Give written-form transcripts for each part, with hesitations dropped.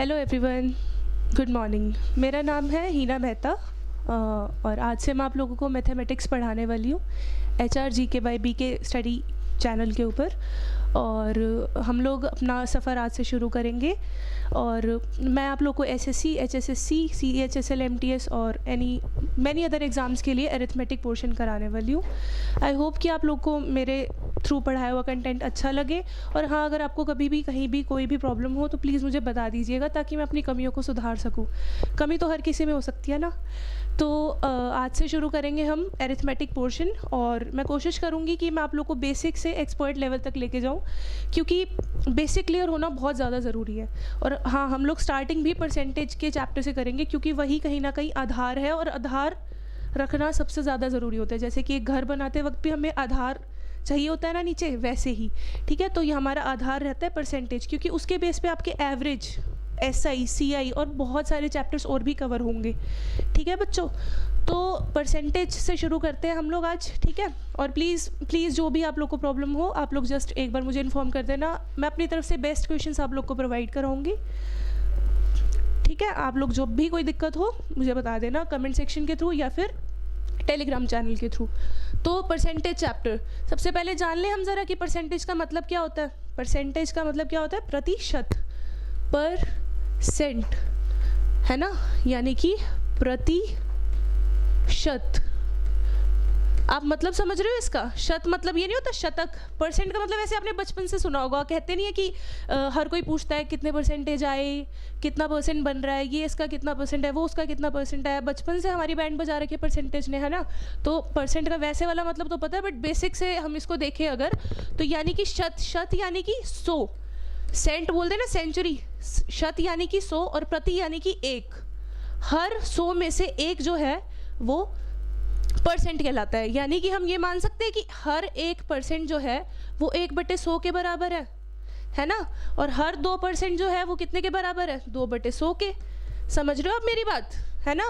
Hello everyone, good morning. मेरा नाम है हीना मेहता और आज से मैं आप लोगों को मैथमेटिक्स पढ़ाने वाली हूँ HRGK/BK स्टडी चैनल के ऊपर। और हम लोग अपना सफ़र आज से शुरू करेंगे और मैं आप लोग को SSC, HSSC, CHSL, MTS और मैनी अदर एग्ज़ाम्स के लिए अरिथमेटिक पोर्शन कराने वाली हूँ। आई होप कि आप लोग को मेरे थ्रू पढ़ाया हुआ कंटेंट अच्छा लगे। और हाँ, अगर आपको कभी भी कहीं भी कोई भी प्रॉब्लम हो तो प्लीज़ मुझे बता दीजिएगा ताकि मैं अपनी कमियों को सुधार सकूँ। कमी तो हर किसी में हो सकती है ना। तो आज से शुरू करेंगे हम अरिथमेटिक पोर्शन और मैं कोशिश करूँगी कि मैं आप लोग को बेसिक से एक्सपर्ट लेवल तक लेके जाऊँ, क्योंकि बेसिक क्लियर होना बहुत ज़्यादा ज़रूरी है। और हाँ, हम लोग स्टार्टिंग भी परसेंटेज के चैप्टर से करेंगे क्योंकि वही कहीं ना कहीं आधार है और आधार रखना सबसे ज़्यादा ज़रूरी होता है। जैसे कि एक घर बनाते वक्त भी हमें आधार चाहिए होता है ना नीचे, वैसे ही ठीक है। तो ये हमारा आधार रहता है परसेंटेज, क्योंकि उसके बेस पे आपके एवरेज, SI, CI और बहुत सारे चैप्टर्स और भी कवर होंगे। ठीक है बच्चों, तो परसेंटेज से शुरू करते हैं हम लोग आज, ठीक है। और प्लीज़ जो भी आप लोग को प्रॉब्लम हो, आप लोग जस्ट एक बार मुझे इन्फॉर्म कर देना। मैं अपनी तरफ से बेस्ट क्वेश्चंस आप लोग को प्रोवाइड कराऊंगी, ठीक है। आप लोग जब भी कोई दिक्कत हो मुझे बता देना कमेंट सेक्शन के थ्रू या फिर टेलीग्राम चैनल के थ्रू। तो परसेंटेज चैप्टर सबसे पहले जान लें हम ज़रा कि परसेंटेज का मतलब क्या होता है। परसेंटेज का मतलब क्या होता है? प्रतिशत, परसेंट, है ना, यानी कि प्रतिशत। आप मतलब समझ रहे हो इसका? शत मतलब ये नहीं होता शतक। परसेंट का मतलब ऐसे आपने बचपन से सुना होगा, कहते नहीं है कि हर कोई पूछता है कितने परसेंटेज आए, कितना परसेंट बन रहा है, ये इसका कितना परसेंट है, वो उसका कितना परसेंट है। बचपन से हमारी बैंड बजा रखी है परसेंटेज ने, है ना। तो परसेंट का वैसे वाला मतलब तो पता है, बट बेसिक से हम इसको देखें अगर तो यानी कि शत यानी कि 100, सेंट बोलते हैं ना, सेंचुरी। शत यानी कि 100 और प्रति यानी कि 1। हर 100 में से 1 जो है वो परसेंट कहलाता है। यानी कि हम ये मान सकते हैं कि हर 1% जो है वो 1/100 के बराबर है ना। और हर 2% जो है वो कितने के बराबर है? 2/100 के। समझ रहे हो आप मेरी बात, है ना।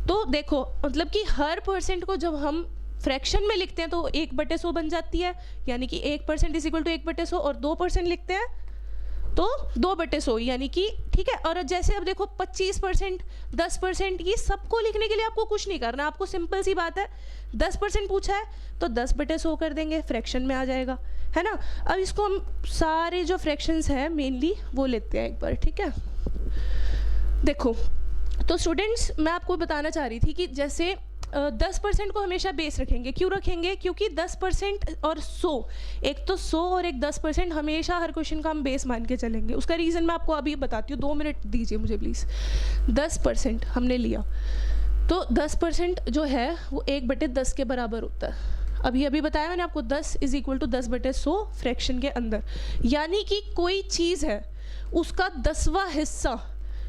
तो देखो, मतलब कि हर परसेंट को जब हम फ्रैक्शन में लिखते हैं तो 1/100 बन जाती है, यानी कि 1% = 1/100। और 2% लिखते हैं तो 2/100, यानी कि ठीक है। और जैसे अब देखो 25%, 10%, ये सबको लिखने के लिए आपको कुछ नहीं करना। आपको सिंपल सी बात है, 10% पूछा है तो 10/100 कर देंगे, फ्रैक्शन में आ जाएगा, है ना। अब इसको हम सारे जो फ्रैक्शंस हैं मेनली वो लेते हैं एक बार, ठीक है। देखो तो स्टूडेंट्स, मैं आपको बताना चाह रही थी कि जैसे 10% को हमेशा बेस रखेंगे। क्यों रखेंगे? क्योंकि 10% और 100, एक तो 100 और एक 10% हमेशा हर क्वेश्चन का हम बेस मान के चलेंगे। उसका रीज़न मैं आपको अभी बताती हूँ, 2 मिनट दीजिए मुझे प्लीज़। 10% हमने लिया तो 10% जो है वो 1/10 के बराबर होता है। अभी बताया मैंने आपको, 10 = 10/100 फ्रैक्शन के अंदर। यानी कि कोई चीज़ है उसका 10वां हिस्सा,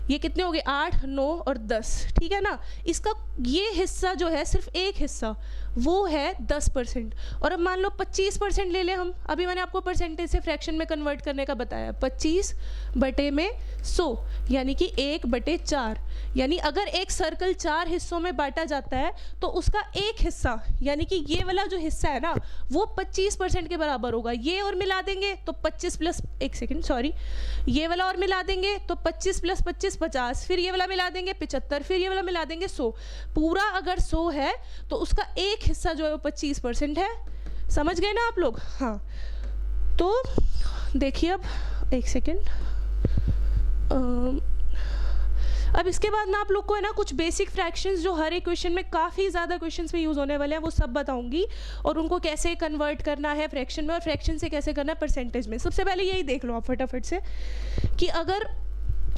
ये कितने हो गए? 8, 9 और 10, ठीक है ना। इसका ये हिस्सा जो है, सिर्फ एक हिस्सा, वो है 10%। और अब मान लो 25% ले लें हम। अभी मैंने आपको परसेंटेज से फ्रैक्शन में कन्वर्ट करने का बताया। 25/100 यानी कि 1/4। यानी अगर एक सर्कल 4 हिस्सों में बांटा जाता है तो उसका एक हिस्सा, यानी कि ये वाला जो हिस्सा है ना, वो 25% के बराबर होगा। ये और मिला देंगे तो 25 प्लस, एक सेकेंड सॉरी, ये वाला और मिला देंगे तो 25 + 25 50, फिर ये वाला मिला देंगे 75, फिर ये वाला मिला देंगे 100। पूरा अगर 100 है तो उसका एक हिस्सा जो है वो 25% है। समझ गए ना आप लोग? हाँ, तो देखिए अब एक सेकेंड, अब इसके बाद मैं आप लोग को है ना कुछ बेसिक फ्रैक्शंस जो हर एक क्वेश्चन में, काफ़ी ज़्यादा क्वेश्चंस में यूज़ होने वाले हैं, वो सब बताऊंगी। और उनको कैसे कन्वर्ट करना है फ्रैक्शन में और फ्रैक्शन से कैसे करना है परसेंटेज में। सबसे पहले यही देख लो आप फटाफट से कि अगर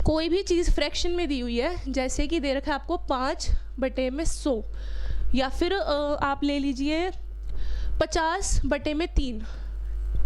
कोई भी चीज़ फ्रैक्शन में दी हुई है, जैसे कि दे रखा है आपको 5/100, या फिर आप ले लीजिए 50/3,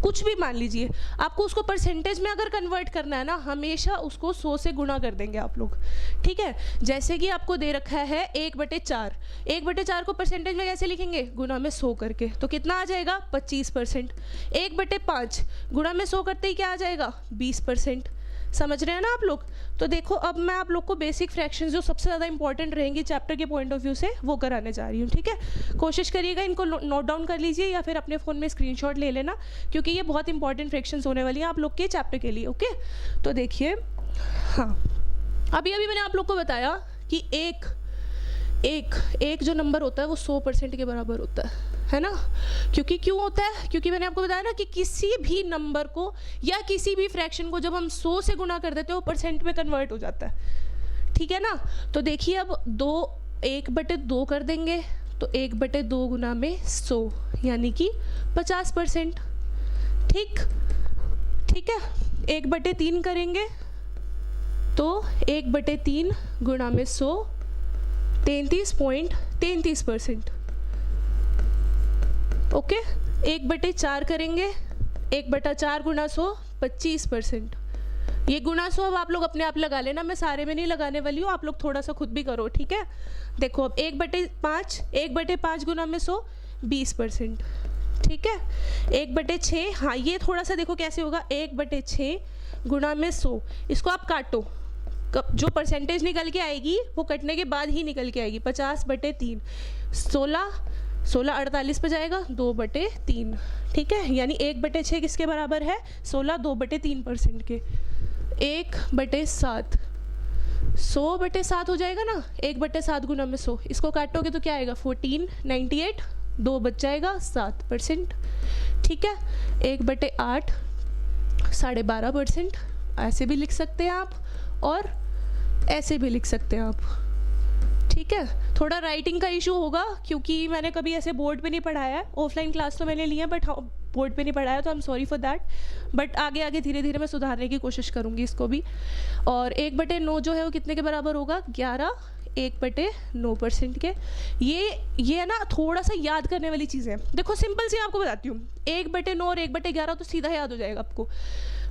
कुछ भी मान लीजिए। आपको उसको परसेंटेज में अगर कन्वर्ट करना है ना, हमेशा उसको 100 से गुणा कर देंगे आप लोग, ठीक है। जैसे कि आपको दे रखा है 1/4, 1/4 को परसेंटेज में कैसे लिखेंगे? गुणा में 100 करके। तो कितना आ जाएगा? 25%। 1/5 गुणा में 100 करते ही क्या आ जाएगा? 20%। समझ रहे हैं ना आप लोग? तो देखो, अब मैं आप लोग को बेसिक फ्रैक्शंस जो सबसे ज़्यादा इंपॉर्टेंट रहेंगी चैप्टर के पॉइंट ऑफ व्यू से, वो कराने जा रही हूँ, ठीक है। कोशिश करिएगा इनको नोट डाउन कर लीजिए या फिर अपने फ़ोन में स्क्रीनशॉट ले लेना, क्योंकि ये बहुत इंपॉर्टेंट फ्रैक्शंस होने वाली हैं आप लोग के चैप्टर के लिए, ओके। तो देखिए, हाँ, अभी अभी मैंने आप लोग को बताया कि एक एक एक जो नंबर होता है वो 100% के बराबर होता है ना। क्योंकि क्यों होता है, क्योंकि मैंने आपको बताया ना कि किसी भी नंबर को या किसी भी फ्रैक्शन को जब हम 100 से गुना कर देते हैं वो परसेंट में कन्वर्ट हो जाता है, ठीक है ना। तो देखिए अब 1/2 कर देंगे तो 1/2 गुना में 100 यानी कि 50%। ठीक ठीक है। 1/3 करेंगे तो 1/3 गुना में 100 33.33%। ओके। 1/4 करेंगे, 1/4 गुना 100 25%। ये गुना 100 अब आप लोग अपने आप लगा लेना, मैं सारे में नहीं लगाने वाली हूँ, आप लोग थोड़ा सा खुद भी करो, ठीक है। देखो अब 1/5 गुना में 100 20%, ठीक है। 1/6, हाँ ये थोड़ा सा देखो कैसे होगा, 1/6 गुना में 100, इसको आप काटो, जो परसेंटेज निकल के आएगी वो कटने के बाद ही निकल के आएगी। 50/3 16 48 पे जाएगा 2/3, ठीक है। यानी 1/6 किसके बराबर है, 16 2/3% के। 1/7 100/7 हो जाएगा ना, 1/7 गुना में 100, इसको काटोगे तो क्या आएगा 14 98, 2 बच जाएगा 7%, ठीक है। 1/8 12.5%, ऐसे भी लिख सकते हैं आप और ऐसे भी लिख सकते हैं आप, ठीक है। थोड़ा राइटिंग का इशू होगा क्योंकि मैंने कभी ऐसे बोर्ड पे नहीं पढ़ाया है, ऑफलाइन क्लास तो मैंने ली है बट बोर्ड पे नहीं पढ़ाया, तो I am sorry for that. But आगे आगे धीरे धीरे मैं सुधारने की कोशिश करूँगी इसको भी। और 1/9 जो है वो कितने के बराबर होगा, 11 1/9% के। ये है ना थोड़ा सा याद करने वाली चीज़ है। देखो सिंपल सी आपको बताती हूँ, 1/9 और 1/11 तो सीधा याद हो जाएगा आपको।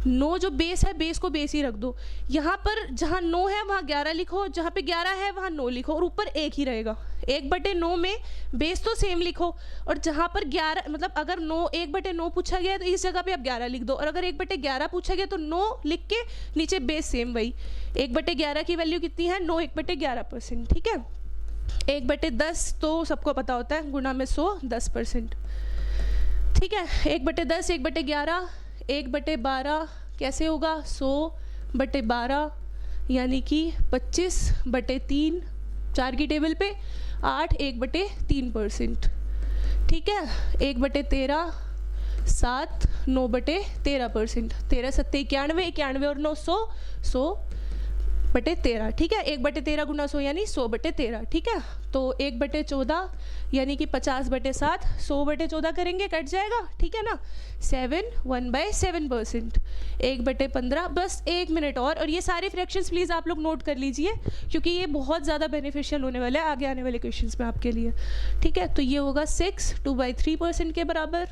9 जो बेस है, बेस को बेस ही रख दो, यहाँ पर जहाँ 9 है वहाँ 11 लिखो, जहाँ पे 11 है वहाँ 9 लिखो और ऊपर 1 ही रहेगा। 1/9 में बेस तो सेम लिखो और जहाँ पर 11 मतलब अगर 1/9 पूछा गया है तो इस जगह पे आप 11 लिख दो, और अगर 1/11 पूछा गया तो 9 लिख के नीचे बेस सेम वही। 1/11 की वैल्यू कितनी है, 9 1/11%, ठीक है। 1/10 तो सबको पता होता है, गुना में 100 10%, ठीक है। 1/10 1/11 1/12 कैसे होगा, 100/12 यानी कि 25/3, 4 की टेबल पे 8 1/3%, ठीक है। 1/13 7 9/13%, 13 7 91 91 और 9 100 100/13, ठीक है। 1/13 गुना 100 यानी 100/13, ठीक है। तो 1/14 यानी कि 50/7, 100/14 करेंगे कट जाएगा, ठीक है ना। 7 1/7%, 1/15। बस 1 मिनट और ये सारे फ्रैक्शंस प्लीज़ आप लोग नोट कर लीजिए क्योंकि ये बहुत ज़्यादा बेनिफिशियल होने वाला है आगे आने वाले क्वेश्चंस में आपके लिए, ठीक है। तो ये होगा 6 2/3% के बराबर।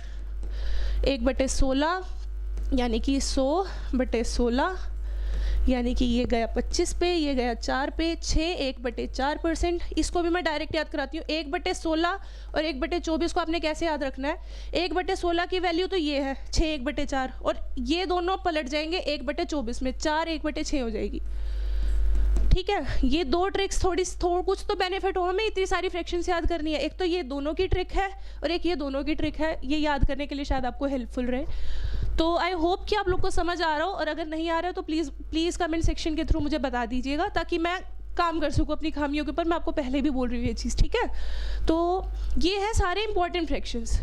1/16 यानी कि 100/16 यानी कि ये गया 25 पे, ये गया 4 पे, 6 1/4%। इसको भी मैं डायरेक्ट याद कराती हूँ। 1/16 और 1/24 को आपने कैसे याद रखना है, 1/16 की वैल्यू तो ये है 6 1/4 और ये दोनों पलट जाएंगे 1/24 में, 4 1/6 हो जाएगी, ठीक है। ये दो ट्रिक्स कुछ तो बेनिफिट हो, हमें इतनी सारी फ्रैक्शंस याद करनी है। एक तो ये दोनों की ट्रिक है और एक ये दोनों की ट्रिक है, ये याद करने के लिए शायद आपको हेल्पफुल रहे। तो आई होप कि आप लोग को समझ आ रहा हो, और अगर नहीं आ रहा है तो प्लीज़ कमेंट सेक्शन के थ्रू मुझे बता दीजिएगा ताकि मैं काम कर सकूँ अपनी खामियों के ऊपर। मैं आपको पहले भी बोल रही हूँ ये चीज़, ठीक है। तो ये है सारे इंपॉर्टेंट फ्रैक्शंस।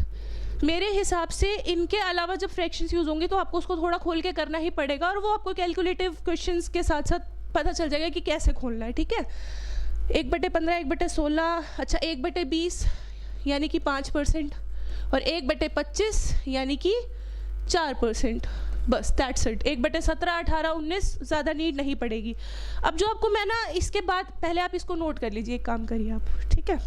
मेरे हिसाब से इनके अलावा जब फ्रैक्शंस यूज़ होंगे तो आपको उसको थोड़ा खोल के करना ही पड़ेगा और वो आपको कैलकुलेटिव क्वेश्चंस के साथ साथ पता चल जाएगा कि कैसे खोलना है, ठीक है। 1/15 1/16, अच्छा 1/20 यानी कि 5% और 1/25 यानी कि 4%, बस दैट्स इट। 1/17 18 19 ज़्यादा नीड नहीं पड़ेगी। अब जो आपको मैं ना इसके बाद पहले आप इसको नोट कर लीजिए, एक काम करिए आप, ठीक है।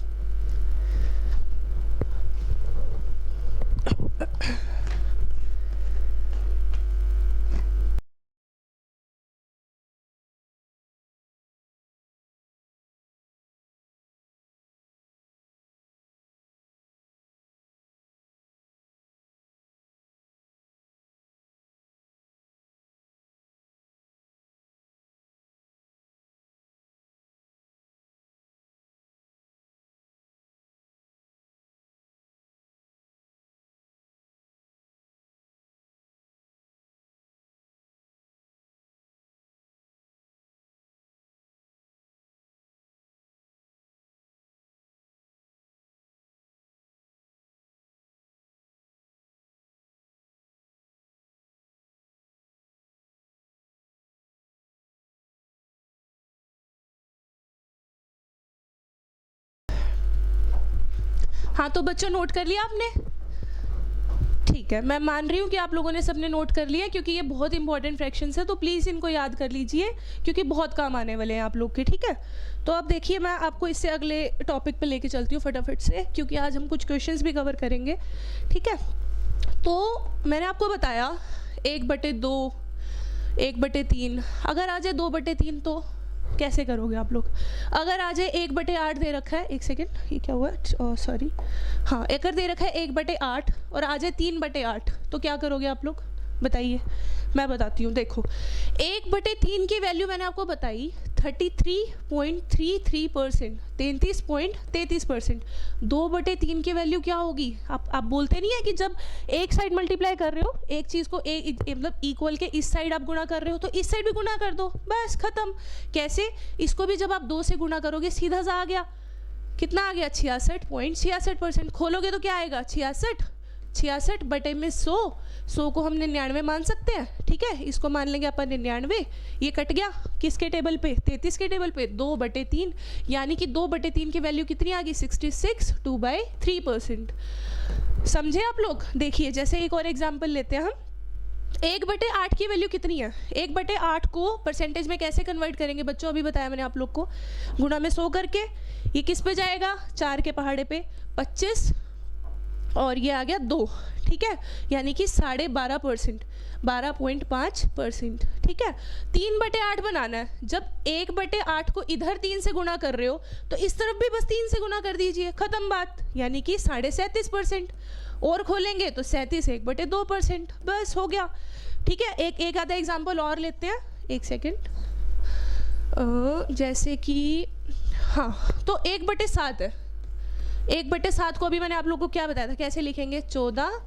हाँ तो बच्चों नोट कर लिया आपने? ठीक है, मैं मान रही हूँ कि आप लोगों ने सबने नोट कर लिया, क्योंकि ये बहुत इंपॉर्टेंट फ्रैक्शंस है, तो प्लीज़ इनको याद कर लीजिए क्योंकि बहुत काम आने वाले हैं आप लोग के। ठीक है, तो अब देखिए मैं आपको इससे अगले टॉपिक पे लेके चलती हूँ फटाफट से, क्योंकि आज हम कुछ क्वेश्चंस भी कवर करेंगे। ठीक है, तो मैंने आपको बताया 1/2, 1/3, अगर आ जाए 2/3 तो कैसे करोगे आप लोग? अगर आ जाए 1/8 दे रखा है, एक सेकेंड, ये क्या हुआ, सॉरी, हाँ, अगर दे रखा है 1/8 और आ जाए 3/8 तो क्या करोगे आप लोग? बताइए, मैं बताती हूँ। देखो 1/3 की वैल्यू मैंने आपको बताई 33.33%, 33.33%। 2/3 की वैल्यू क्या होगी? आप बोलते नहीं है कि जब एक साइड मल्टीप्लाई कर रहे हो, एक चीज़ को एक मतलब इक्वल के इस साइड आप गुणा कर रहे हो तो इस साइड भी गुणा कर दो, बस खत्म। कैसे? इसको भी जब आप 2 से गुणा करोगे सीधा सा आ गया, कितना आ गया? 66.66%। खोलोगे तो क्या आएगा? 66 बटे में 100 को हम 99 मान सकते हैं। ठीक है, इसको मान लेंगे अपन 99, ये कट गया किसके टेबल पे? 33 के टेबल पे, 2/3, यानी कि 2/3 की वैल्यू कितनी आ गई? 66, 2/3%। समझे आप लोग? देखिए जैसे एक और एग्जाम्पल लेते हैं हम, 1/8 की वैल्यू कितनी है? 1/8 को परसेंटेज में कैसे कन्वर्ट करेंगे बच्चों? अभी बताया मैंने आप लोग को, गुणा में 100 करके, ये किस पे जाएगा? 4 के पहाड़े पे 25 और ये आ गया 2। ठीक है, यानी कि 12.5%, 12.5%। ठीक है, 3/8 बनाना है। जब 1/8 को इधर 3 से गुणा कर रहे हो तो इस तरफ भी बस 3 से गुणा कर दीजिए, खत्म बात, यानी कि 37.5%। और खोलेंगे तो 37 1/2%, बस हो गया। ठीक है, एक आधा एग्जाम्पल और लेते हैं, एक सेकेंड। जैसे कि हाँ, तो 1/7 है, 1/7 को अभी मैंने आप लोगों को क्या बताया था, कैसे लिखेंगे? 14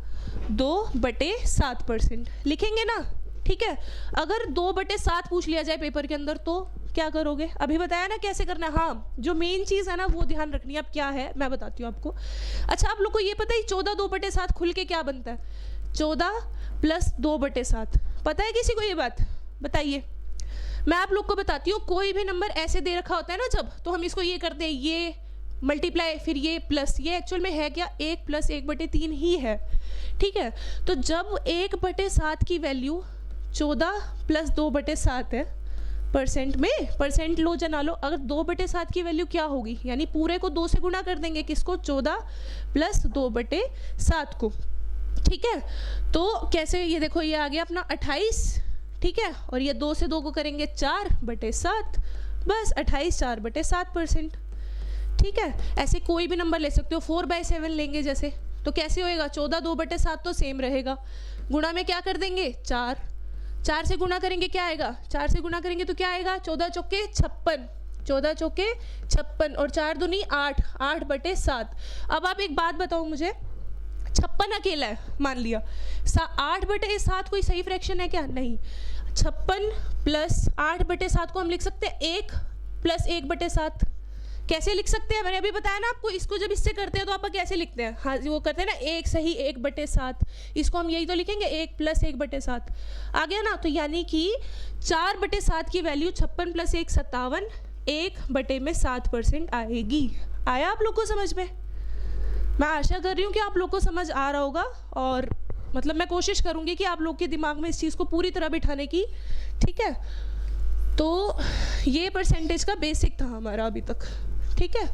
2/7% लिखेंगे ना। ठीक है, अगर 2/7 पूछ लिया जाए पेपर के अंदर तो क्या करोगे? अभी बताया ना कैसे करना है। हाँ, जो मेन चीज़ है ना वो ध्यान रखनी है। अब क्या है मैं बताती हूँ आपको। अच्छा, आप लोग को ये पता है 14 2/7 खुल के क्या बनता है? 14 + 2/7। पता है किसी को ये बात? बताइए। मैं आप लोग को बताती हूँ, कोई भी नंबर ऐसे दे रखा होता है ना जब, तो हम इसको ये करते हैं, ये मल्टीप्लाई, फिर ये प्लस, ये एक्चुअल में है क्या? 1 + 1/3 ही है। ठीक है, तो जब 1/7 की वैल्यू 14 + 2/7 है, परसेंट में परसेंट लो जना लो, अगर 2/7 की वैल्यू क्या होगी? यानी पूरे को 2 से गुणा कर देंगे, किसको? 14 + 2/7 को। ठीक है, तो कैसे? ये देखो, ये आ गया अपना 28। ठीक है, और ये 2 से 2 को करेंगे 4/7, बस 28 4/7%। ठीक है, ऐसे कोई भी नंबर ले सकते हो। 4/7 लेंगे जैसे, तो कैसे होएगा? 14 2/7 तो सेम रहेगा, गुणा में क्या कर देंगे? 4 से गुणा करेंगे, क्या आएगा? 4 से गुणा करेंगे तो क्या आएगा? 14 चौके 56, 14 चौके 56 और 4 दूनी 8, 8/7। अब आप एक बात बताओ मुझे, 56 अकेला है मान लिया, 8/7 कोई सही फ्रैक्शन है क्या? नहीं। 56 + 8/7 को हम लिख सकते हैं 1 + 1/7। कैसे लिख सकते हैं? मैंने अभी बताया ना आपको, इसको जब इससे करते हैं तो आप कैसे लिखते हैं? हाँ, वो करते हैं ना 1 सही 1/7, इसको हम यही तो लिखेंगे 1 + 1/7। आ गया ना? तो यानी कि 4/7 की वैल्यू 56 + 1 57, 1/7% आएगी। आया आप लोग को समझ में? मैं आशा कर रही हूँ कि आप लोग को समझ आ रहा होगा, और मतलब मैं कोशिश करूँगी कि आप लोग के दिमाग में इस चीज़ को पूरी तरह बिठाने की। ठीक है, तो ये परसेंटेज का बेसिक था हमारा अभी तक। ठीक है,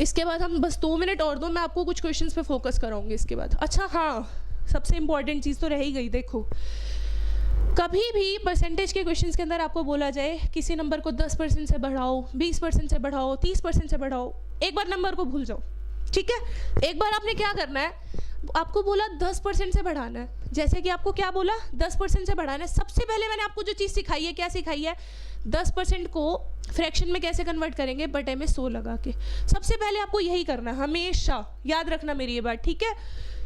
इसके बाद हम बस 2 मिनट और दो, मैं आपको कुछ क्वेश्चंस पे फोकस कराऊंगी इसके बाद। अच्छा हाँ, सबसे इम्पॉर्टेंट चीज़ तो रह ही गई। देखो, कभी भी परसेंटेज के क्वेश्चंस के अंदर आपको बोला जाए किसी नंबर को 10% से बढ़ाओ, 20% से बढ़ाओ, 30% से बढ़ाओ, एक बार नंबर को भूल जाओ। ठीक है, एक बार आपने क्या करना है, आपको बोला 10% से बढ़ाना है, जैसे कि आपको क्या बोला? 10% से बढ़ाना है। सबसे पहले मैंने आपको जो चीज़ सिखाई है, क्या सिखाई है? 10% को फ्रैक्शन में कैसे कन्वर्ट करेंगे? बटे में 100 लगा के। सबसे पहले आपको यही करना है, हमेशा याद रखना मेरी ये बात। ठीक है,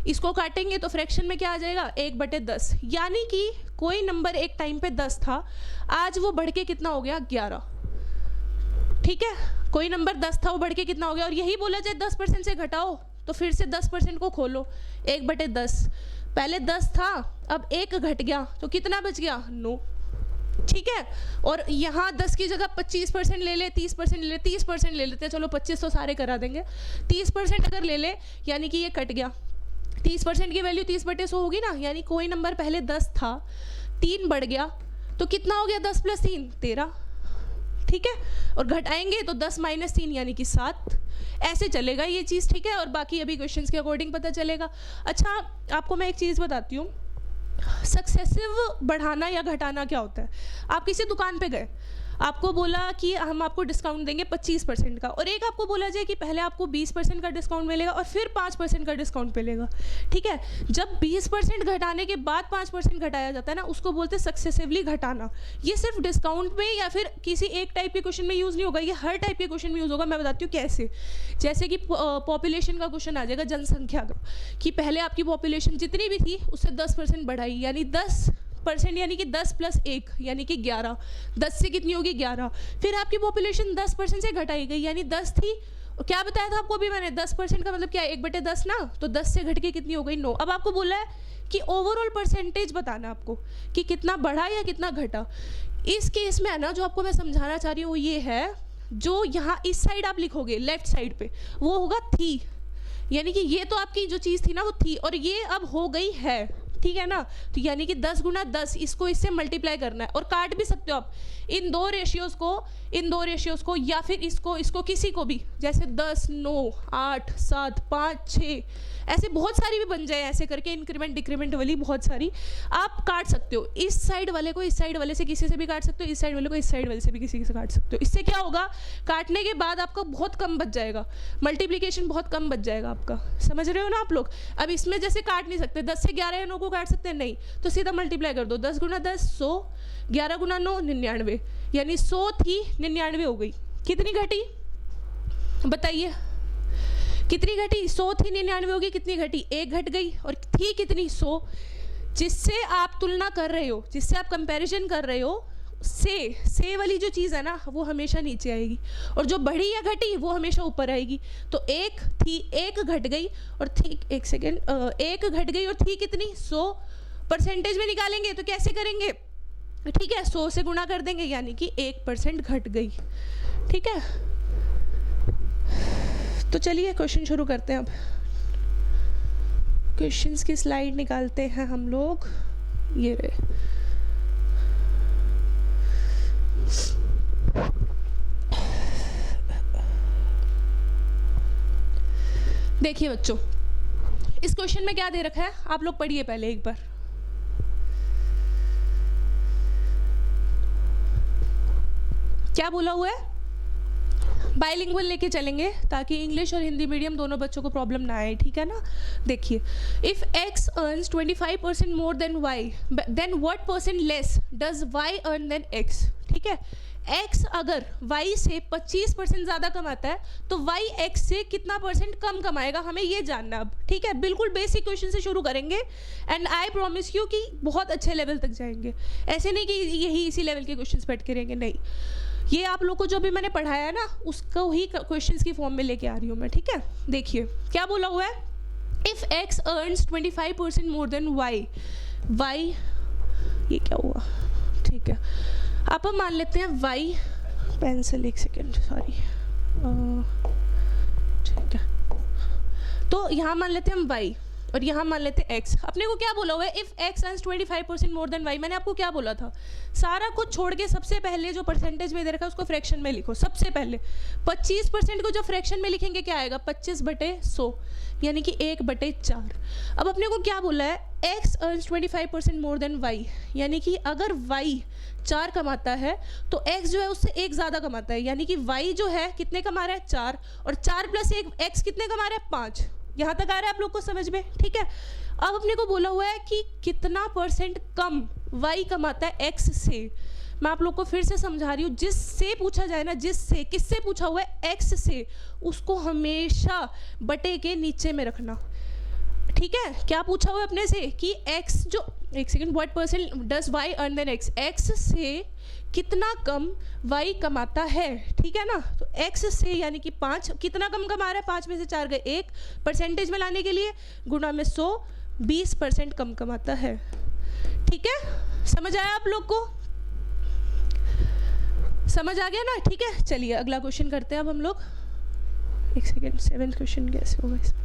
इसको काटेंगे तो फ्रैक्शन में क्या आ जाएगा? 1/10, यानी कि कोई नंबर एक टाइम पे 10 था, आज वो बढ़ के कितना हो गया? 11। ठीक है, कोई नंबर 10 था, वो बढ़ के कितना हो गया? और यही बोला जाए 10% से घटाओ, तो फिर से 10% को खोलो, 1/10। पहले 10 था, अब 1 घट गया तो कितना बच गया? 9। ठीक है। और यहाँ 10 की जगह 25% ले ले, 30% ले ले, 30% ले लेते हैं, चलो 25 तो सारे करा देंगे, 30% अगर ले ले यानी कि ये कट गया। 30% की वैल्यू 30/100 होगी ना, यानी कोई नंबर पहले 10 था, 3 बढ़ गया, तो कितना हो गया 10 + 3 13, ठीक है। और घटाएंगे तो 10 - 3 यानी कि 7, ऐसे चलेगा ये चीज़, ठीक है। और बाकी अभी क्वेश्चंस के अकॉर्डिंग पता चलेगा। अच्छा, आपको मैं एक चीज़ बताती हूँ, सक्सेसिव बढ़ाना या घटाना क्या होता है। आप किसी दुकान पे गए, आपको बोला कि हम आपको डिस्काउंट देंगे 25% का, और एक आपको बोला जाए कि पहले आपको 20% का डिस्काउंट मिलेगा और फिर 5% का डिस्काउंट मिलेगा, ठीक है। जब 20% घटाने के बाद 5% घटाया जाता है ना, उसको बोलते हैं सक्सेसिवली घटाना। ये सिर्फ डिस्काउंट में या फिर किसी एक टाइप के क्वेश्चन में यूज़ नहीं होगा, ये हर टाइप के क्वेश्चन में यूज़ होगा। मैं बताती हूँ कैसे। जैसे कि पॉपुलेशन का क्वेश्चन आ जाएगा, जनसंख्या का, कि पहले आपकी पॉपुलेशन जितनी भी थी उससे 10% बढ़ाई, यानी 10% यानी कि 10 + 1 यानी कि 11, 10 से कितनी होगी 11। फिर आपकी पॉपुलेशन 10% से घटाई गई, यानी 10 थी, और क्या बताया था आपको अभी मैंने, 10% का मतलब क्या है, 1/10 ना, तो 10 से घट के कितनी हो गई 9। अब आपको बोला है कि ओवरऑल परसेंटेज बताना आपको कि कितना बढ़ा या कितना घटा। इस केस में है ना, जो आपको मैं समझाना चाह रही हूँ वो ये है, जो यहाँ इस साइड आप लिखोगे लेफ्ट साइड पे, वो होगा थी, यानी कि ये तो आपकी जो चीज़ थी ना वो थी, और ये अब हो गई है, ठीक है ना। तो यानी कि 10 × 10, इसको इससे मल्टीप्लाई करना है, और काट भी सकते हो आप इन दो रेशियोज़ को, या फिर इसको किसी को भी, जैसे 10 9 8 7 5 6, ऐसे बहुत सारी भी बन जाए, ऐसे करके इंक्रीमेंट डिक्रीमेंट वाली बहुत सारी आप काट सकते हो। इस साइड वाले को इस साइड वाले से किसी से भी काट सकते हो, इस साइड वाले को इस साइड वाले से भी किसी से काट सकते हो। इससे क्या होगा, काटने के बाद आपका बहुत कम बच जाएगा, मल्टीप्लिकेशन बहुत कम बच जाएगा आपका। समझ रहे हो ना आप लोग। अब इसमें जैसे काट नहीं सकते, 10 से 11 या 9 को काट सकते हैं, नहीं, तो सीधा मल्टीप्लाई कर दो, 10 × 10 100, 11 × 9 99, यानी 100 थी 99 हो गई। कितनी घटी बताइए, कितनी घटी, 100 थी 99 होगी, कितनी घटी, 1 घट गई, और थी कितनी 100। जिससे आप तुलना कर रहे हो, जिससे आप कंपैरिजन कर रहे हो, से वाली जो चीज़ है ना वो हमेशा नीचे आएगी, और जो बढ़ी या घटी वो हमेशा ऊपर आएगी। तो 1 थी, 1 घट गई, और थी, 1 सेकेंड, 1 घट गई और थी कितनी 100। परसेंटेज में निकालेंगे तो कैसे करेंगे, ठीक है, 100 से गुणा कर देंगे, यानी कि 1% घट गई, ठीक है। तो चलिए क्वेश्चन शुरू करते हैं। अब क्वेश्चंस की स्लाइड निकालते हैं हम लोग, ये रहे। देखिए बच्चों, इस क्वेश्चन में क्या दे रखा है, आप लोग पढ़िए पहले एक बार। क्या बोला हुआ है, बाइलिंगुअल लेके चलेंगे ताकि इंग्लिश और हिंदी मीडियम दोनों बच्चों को प्रॉब्लम ना आए, ठीक है ना। देखिए, if x earns 25% more than y, then what percent less does y earn than x, ठीक है। x अगर y से 25% ज़्यादा कमाता है तो y x से कितना परसेंट कम कमाएगा, हमें ये जानना अब, ठीक है। बिल्कुल बेसिक क्वेश्चन से शुरू करेंगे, एंड आई प्रॉमिस यू कि बहुत अच्छे लेवल तक जाएंगे। ऐसे नहीं कि यही इसी लेवल के क्वेश्चन बैठ के रहेंगे, नहीं, ये आप लोग को जो भी मैंने पढ़ाया है ना उसको ही क्वेश्चंस की फॉर्म में लेके आ रही हूँ मैं, ठीक है। देखिए क्या बोला हुआ है, if x earns 25% more than y, ये क्या हुआ, ठीक है। आप हम मान लेते हैं y, पेंसिल, 1 सेकेंड, सॉरी, ठीक है। तो यहाँ मान लेते हैं हम y, और यहाँ मान लेते हैं x। अपने को क्या बोला हुआ है, if x earns 25% more than y, मैंने आपको क्या बोला था, सारा कुछ छोड़ के सबसे पहले जो परसेंटेज में दे रखा है उसको फ्रैक्शन में लिखो। सबसे पहले 25% को जो फ्रैक्शन में लिखेंगे क्या आएगा, 25/100, यानी कि 1/4। अब अपने को क्या बोला है, x earns 25% more than y, यानी कि अगर y 4 कमाता है तो x जो है उससे 1 ज़्यादा कमाता है, यानी कि y जो है कितने कमा रहा है 4, और 4 + 1 x कितने कमा रहा है 5। यहाँ तक आ रहा है आप लोग को समझ में, ठीक है। अब अपने को बोला हुआ है कि कितना परसेंट कम y कमाता है x से। मैं आप लोग को फिर से समझा रही हूँ, जिससे पूछा जाए ना, जिससे, किससे पूछा हुआ है, x से, उसको हमेशा बटे के नीचे में रखना, ठीक है। क्या पूछा हुआ है अपने से कि x जो, 1 second, what percent does y earn than x, x से कितना कम y कमाता है, ठीक है ना। तो x से यानी कि 5 कितना कम कमा रहा है, 5 में से 4 गए 1, परसेंटेज में लाने के लिए गुणा में 100, 20% कम कमाता है, ठीक है। समझ आया आप लोग को, समझ आ गया ना? ठीक है, चलिए अगला क्वेश्चन करते हैं अब हम लोग। एक सेकेंड, 7th क्वेश्चन कैसे होगा इसमें?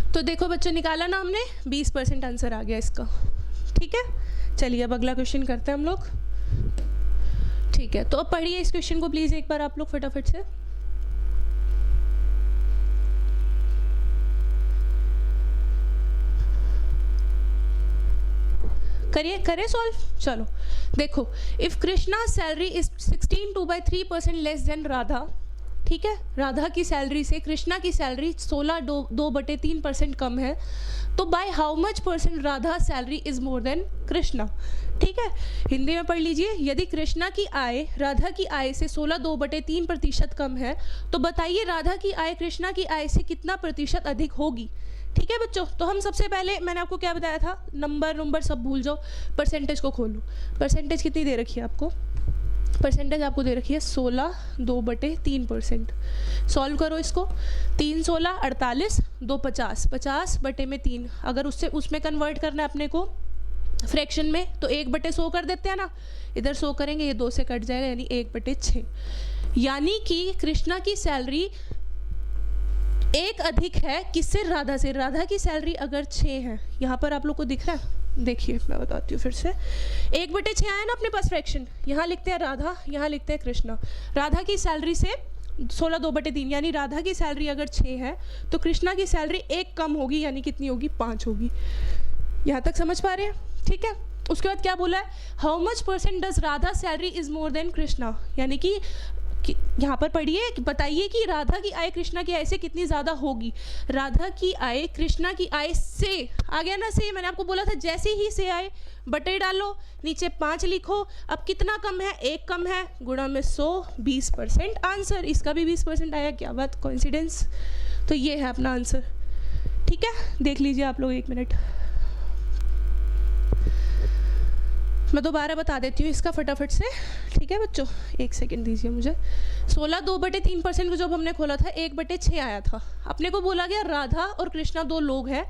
तो देखो बच्चों, निकाला ना हमने, 20% आंसर आ गया इसका। ठीक है, चलिए अब अगला क्वेश्चन करते हैं हम लोग। ठीक है, तो अब पढ़िए इस क्वेश्चन को प्लीज़ एक बार आप लोग फटाफट से। करिए, करें सॉल्व। चलो देखो, if Krishna salary is 16.2/3% less than Radha. ठीक है, राधा की सैलरी से कृष्णा की सैलरी 16.2/3% कम है, तो by how much percent Radha salary is more than Krishna. ठीक है, हिंदी में पढ़ लीजिए। यदि कृष्णा की आय राधा की आय से 16.2/3% कम है, तो बताइए राधा की आय कृष्णा की आय से कितना प्रतिशत अधिक होगी। ठीक है बच्चों, तो हम सबसे पहले, मैंने आपको क्या बताया था, नंबर सब भूल जाओ, परसेंटेज को खोलो। परसेंटेज कितनी दे रखी है आपको? परसेंटेज आपको दे रखी है 16.2/3%। सॉल्व करो इसको। 3 16 48, 2 50, 50/3। अगर उसमें कन्वर्ट करना है अपने को फ्रैक्शन में, तो 1/100 कर देते हैं ना। इधर 100 करेंगे, ये 2 से कट जाएगा, यानी 1/6। यानी कि कृष्णा की सैलरी 1 अधिक है किससे? राधा से। राधा की सैलरी अगर 6 है, यहाँ पर आप लोग को दिख रहा है, देखिए मैं बताती हूँ फिर से। 1/6 आया ना अपने पास फ्रैक्शन, यहाँ लिखते हैं राधा, यहाँ लिखते हैं कृष्णा। राधा की सैलरी से 16.2/3, यानी राधा की सैलरी अगर 6 है तो कृष्णा की सैलरी 1 कम होगी, यानी कितनी होगी? 5 होगी। यहाँ तक समझ पा रहे हैं? ठीक है, उसके बाद क्या बोला है? How much percent does Radha salary is more than Krishna, यानी कि यहाँ पर पढ़िए, बताइए कि राधा की आय कृष्णा की आय से कितनी ज़्यादा होगी। राधा की आय कृष्णा की आय से, आ गया ना से, मैंने आपको बोला था जैसे ही से आए बटे डालो, नीचे 5 लिखो। अब कितना कम है? 1 कम है, गुणा में 100, 20% आंसर। इसका भी 20% आया, क्या बात, कोइंसिडेंस? तो ये है अपना आंसर। ठीक है, देख लीजिए आप लोग 1 मिनट, मैं दोबारा बता देती हूँ इसका फटाफट से। ठीक है बच्चों, 1 सेकेंड दीजिए मुझे। 16.2/3% को जब हमने खोला था 1/6 आया था। अपने को बोला गया राधा और कृष्णा 2 लोग हैं,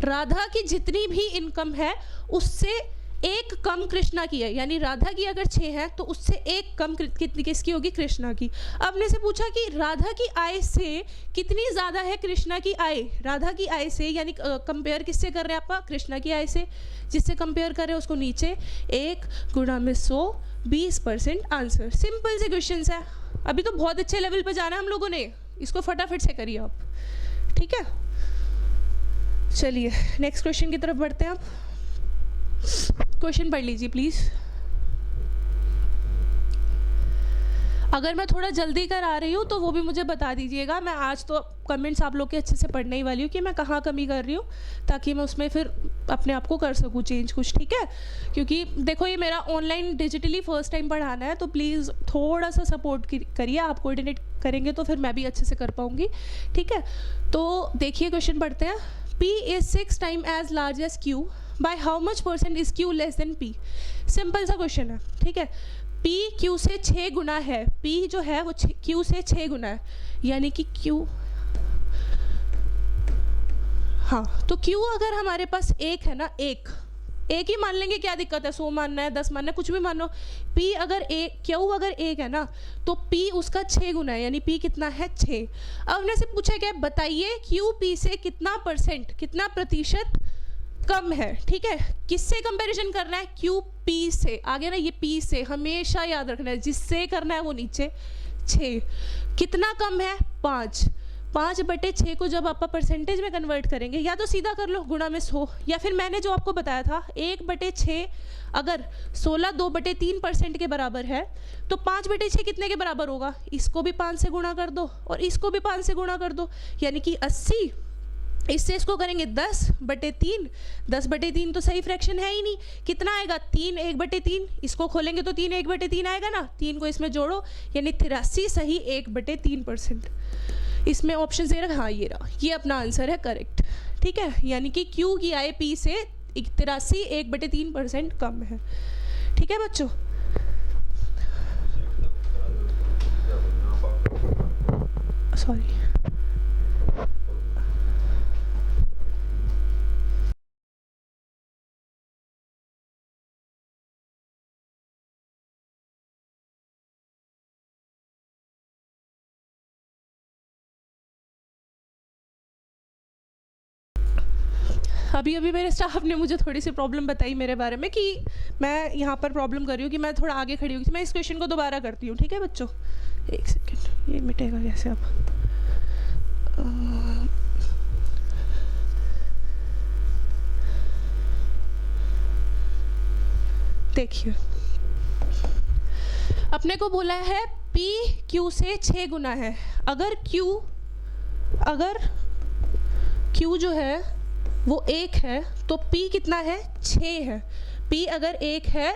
राधा की जितनी भी इनकम है उससे 1 कम कृष्णा की है, यानी राधा की अगर 6 है तो उससे 1 कम किसकी होगी? कृष्णा की। अब ने से पूछा कि राधा की आय से कितनी ज़्यादा है कृष्णा की आय। राधा की आय से यानी कंपेयर किससे कर रहे हैं आप? कृष्णा की आय से। जिससे कंपेयर कर रहे हैं उसको नीचे 1 गुणा में 100, 20% आंसर। सिंपल से क्वेश्चन है। अभी तो बहुत अच्छे लेवल पर जाना है हम लोगों ने, इसको फटाफट से करिए आप। ठीक है, चलिए नेक्स्ट क्वेश्चन की तरफ बढ़ते हैं। आप क्वेश्चन पढ़ लीजिए प्लीज़। अगर मैं थोड़ा जल्दी करा रही हूँ तो वो भी मुझे बता दीजिएगा। मैं आज तो कमेंट्स आप लोग के अच्छे से पढ़ने ही वाली हूँ कि मैं कहाँ कमी कर रही हूँ, ताकि मैं उसमें फिर अपने आप को कर सकूँ चेंज कुछ। ठीक है, क्योंकि देखो ये मेरा ऑनलाइन डिजिटली फर्स्ट टाइम पढ़ाना है, तो प्लीज़ थोड़ा सा सपोर्ट करिए। आप कोऑर्डिनेट करेंगे तो फिर मैं भी अच्छे से कर पाऊँगी। ठीक है, तो देखिए क्वेश्चन पढ़ते हैं। P is 6 times as large as Q. By how much % is Q less than P? Simple सा क्वेश्चन है। ठीक है, P Q से 6 गुना है, P जो है वो Q से 6 गुना है, यानी कि Q, हाँ, तो Q अगर हमारे पास 1 है ना, 1 ही मान लेंगे, क्या दिक्कत है? 100 मानना है, 10 मानना है, कुछ भी मानो। P अगर Q अगर 1 है ना, तो P उसका 6 गुना है, यानी P कितना है? 6। अब हमने से पूछा क्या? बताइए Q P से कितना प्रतिशत कम है, ठीक है। किससे कंपैरिजन करना है? क्यू पी से, आगे ना ये पी से हमेशा याद रखना है, जिससे करना है वो नीचे 6। कितना कम है? 5। 5/6 को जब आप परसेंटेज में कन्वर्ट करेंगे, या तो सीधा कर लो गुणा में 100, या फिर मैंने जो आपको बताया था 1/6 अगर 16 2/3% के बराबर है तो 5/6 कितने के बराबर होगा? इसको भी 5 से गुणा कर दो और इसको भी 5 से गुणा कर दो, यानी कि 80। इससे इसको करेंगे 10/3। 10/3 तो सही फ्रैक्शन है ही नहीं, कितना आएगा? 3 1/3। इसको खोलेंगे तो 3 1/3 आएगा ना, 3 को इसमें जोड़ो, यानी 83 सही 1/3%। इसमें ऑप्शन दे रहा, हाँ ये रहा, ये अपना आंसर है करेक्ट, ठीक है। यानी कि क्यू की आय पी से 83 1/3% कम है, ठीक है बच्चों। सॉरी, अभी मेरे स्टाफ ने मुझे थोड़ी सी प्रॉब्लम बताई मेरे बारे में कि मैं यहाँ पर प्रॉब्लम कर रही हूँ कि मैं थोड़ा आगे खड़ी हूँ। मैं इस क्वेश्चन को दोबारा करती हूँ, ठीक है बच्चों। एक सेकेंड, ये मिटेगा कैसे अब? देखिए, अपने को बोला है P Q से 6 गुना है। अगर Q जो है वो 1 है तो P कितना है? 6 है। P अगर 1 है,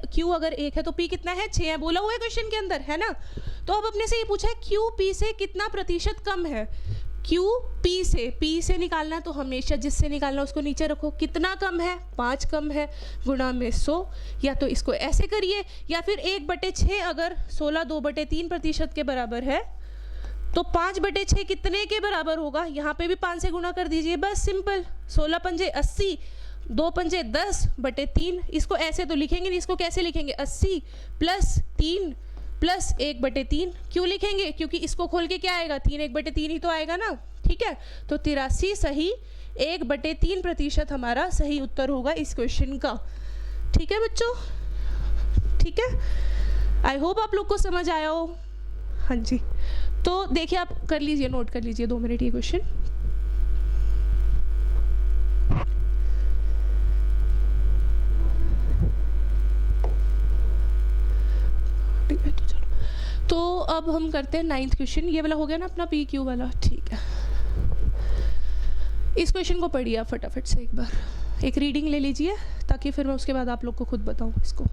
Q अगर 1 है तो P कितना है? 6 है, बोला हुआ है क्वेश्चन के अंदर, है ना। तो अब अपने से ये पूछा है Q P से कितना प्रतिशत कम है। Q P से निकालना, तो हमेशा जिससे निकालना उसको नीचे रखो। कितना कम है? 5 कम है, गुणा में 100। या तो इसको ऐसे करिए, या फिर 1/6 अगर 16 2/3% के बराबर है तो 5/6 कितने के बराबर होगा? यहाँ पे भी 5 से गुणा कर दीजिए, बस सिंपल। 16 पंजे 80, 2 पंजे 10/3। इसको ऐसे तो लिखेंगे नहीं, इसको कैसे लिखेंगे? 80 + 3 + 1/3। क्यों लिखेंगे? क्योंकि इसको खोल के क्या आएगा? 3 1/3 ही तो आएगा ना, ठीक है। तो 83 सही 1/3% हमारा सही उत्तर होगा इस क्वेश्चन का, ठीक है बच्चों, ठीक है। आई होप आप लोग को समझ आया हो। हाँ जी, तो देखिए आप कर लीजिए, नोट कर लीजिए 2 मिनट ये क्वेश्चन। ठीक है, चलो। तो अब हम करते हैं 9th क्वेश्चन। ये वाला हो गया ना अपना PQ वाला, ठीक है। इस क्वेश्चन को पढ़िए आप फटाफट से एक बार, एक रीडिंग ले लीजिए, ताकि फिर मैं उसके बाद आप लोग को खुद बताऊं इसको।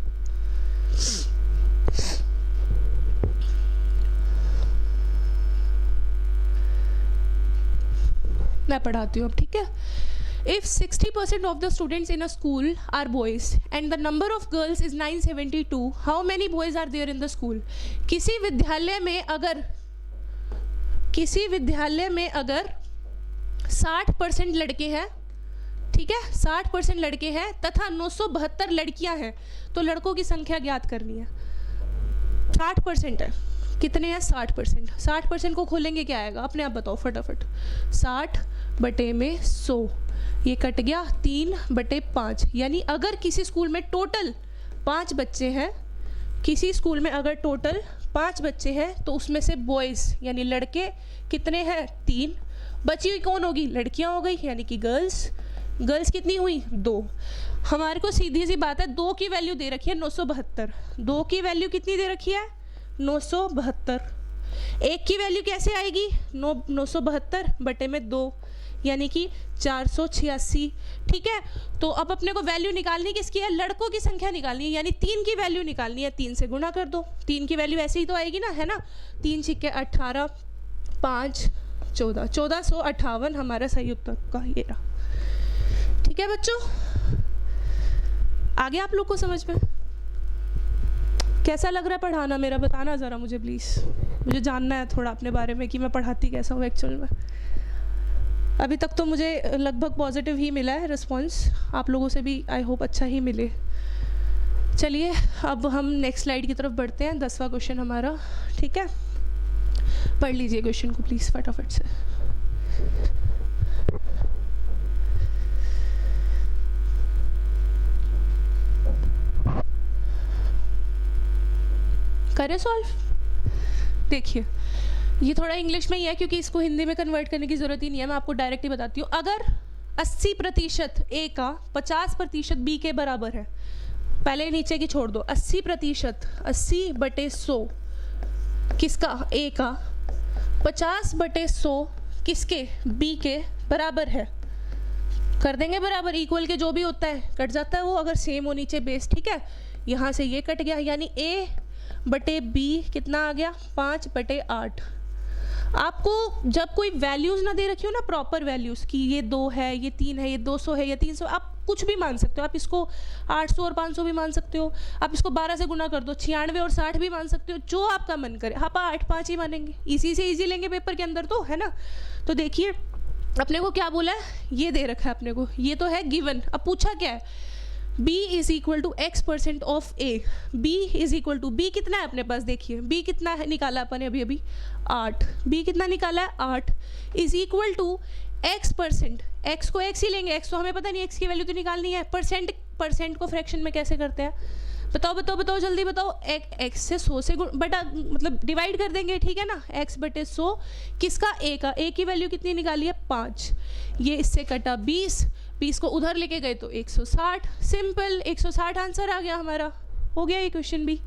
मैं पढ़ाती हूँ अब, ठीक है। If 60% of the students in a school are boys and the number of girls is 972, how many boys are there in the school? किसी विद्यालय में अगर 60% लड़के हैं, ठीक है, 60% लड़के हैं तथा 972 लड़कियां हैं, तो लड़कों की संख्या ज्ञात करनी है। 60% है, कितने हैं? 60%। 60% को खोलेंगे क्या आएगा? अपने आप बताओ फटाफट। 60/100, ये कट गया 3/5। यानी अगर किसी स्कूल में टोटल 5 बच्चे हैं, किसी स्कूल में अगर टोटल 5 बच्चे हैं तो उसमें से बॉयज़ यानी लड़के कितने हैं? 3। बची हुई कौन होगी? लड़कियां हो गई, यानी कि गर्ल्स कितनी हुई? 2। हमारे को सीधी सी बात है, 2 की वैल्यू दे रखी है 972। 2 की वैल्यू कितनी दे रखी है? 972। 1 की वैल्यू कैसे आएगी? 972/2, यानी कि 486, ठीक है। तो अब अपने को वैल्यू निकालनी किसकी है? लड़कों की संख्या निकालनी है, यानी 3 की वैल्यू निकालनी है। 3 से गुणा कर दो, 3 की वैल्यू ऐसे ही तो आएगी ना, है ना। 3 छिक्के 18, 5 14, 1458 हमारा सही उत्तर का ये रहा, ठीक है बच्चों। आगे आप लोग को समझ में कैसा लग रहा है पढ़ाना मेरा? बताना ज़रा मुझे प्लीज़, मुझे जानना है थोड़ा अपने बारे में कि मैं पढ़ाती कैसा हूँ एक्चुअल में। अभी तक तो मुझे लगभग पॉजिटिव ही मिला है रिस्पॉन्स, आप लोगों से भी आई होप अच्छा ही मिले। चलिए अब हम नेक्स्ट स्लाइड की तरफ बढ़ते हैं, 10वां क्वेश्चन हमारा, ठीक है। पढ़ लीजिए क्वेश्चन को प्लीज़ फटाफट से। करें सॉल्व? देखिए ये थोड़ा इंग्लिश में ही है क्योंकि इसको हिंदी में कन्वर्ट करने की ज़रूरत ही नहीं है, मैं आपको डायरेक्ट ही बताती हूँ। अगर 80% ए का 50% बी के बराबर है, पहले नीचे की छोड़ दो, 80% 80/100 किसका? ए का, 50/100 किसके? बी के बराबर है। कर देंगे बराबर, इक्वल के जो भी होता है कट जाता है वो, अगर सेम हो नीचे बेस, ठीक है। यहाँ से ये कट गया, यानी A/B कितना आ गया? 5/8। आपको जब कोई वैल्यूज़ ना दे रखी हो ना, प्रॉपर वैल्यूज़ कि ये 2 है, ये 3 है, ये 200 है, ये 300, आप कुछ भी मान सकते हो। आप इसको 800 और 500 भी मान सकते हो, आप इसको 12 से गुना कर दो, 96 और 60 भी मान सकते हो, जो आपका मन करे। आप 8 5 ही मानेंगे, इसी से इजी लेंगे पेपर के अंदर, तो है ना। तो देखिए अपने को क्या बोला है, ये दे रखा है अपने को, ये तो है गिवन। अब पूछा क्या है? b = x% of a। b = b कितना है अपने पास? देखिए b कितना है निकाला अपन ने अभी 8। b कितना निकाला है? 8 = x%। x को x ही लेंगे, x तो हमें पता नहीं, x की वैल्यू तो निकालनी है। परसेंट को फ्रैक्शन में कैसे करते हैं? बताओ जल्दी बताओ। x से 100 से बटा मतलब डिवाइड कर देंगे, ठीक है ना। x/100 किसका? a का। a की वैल्यू कितनी निकाली है? 5। ये इससे कटा 20 को उधर लेके गए तो 160। सिंपल, 160 आंसर आ गया हमारा। हो गया ये क्वेश्चन भी,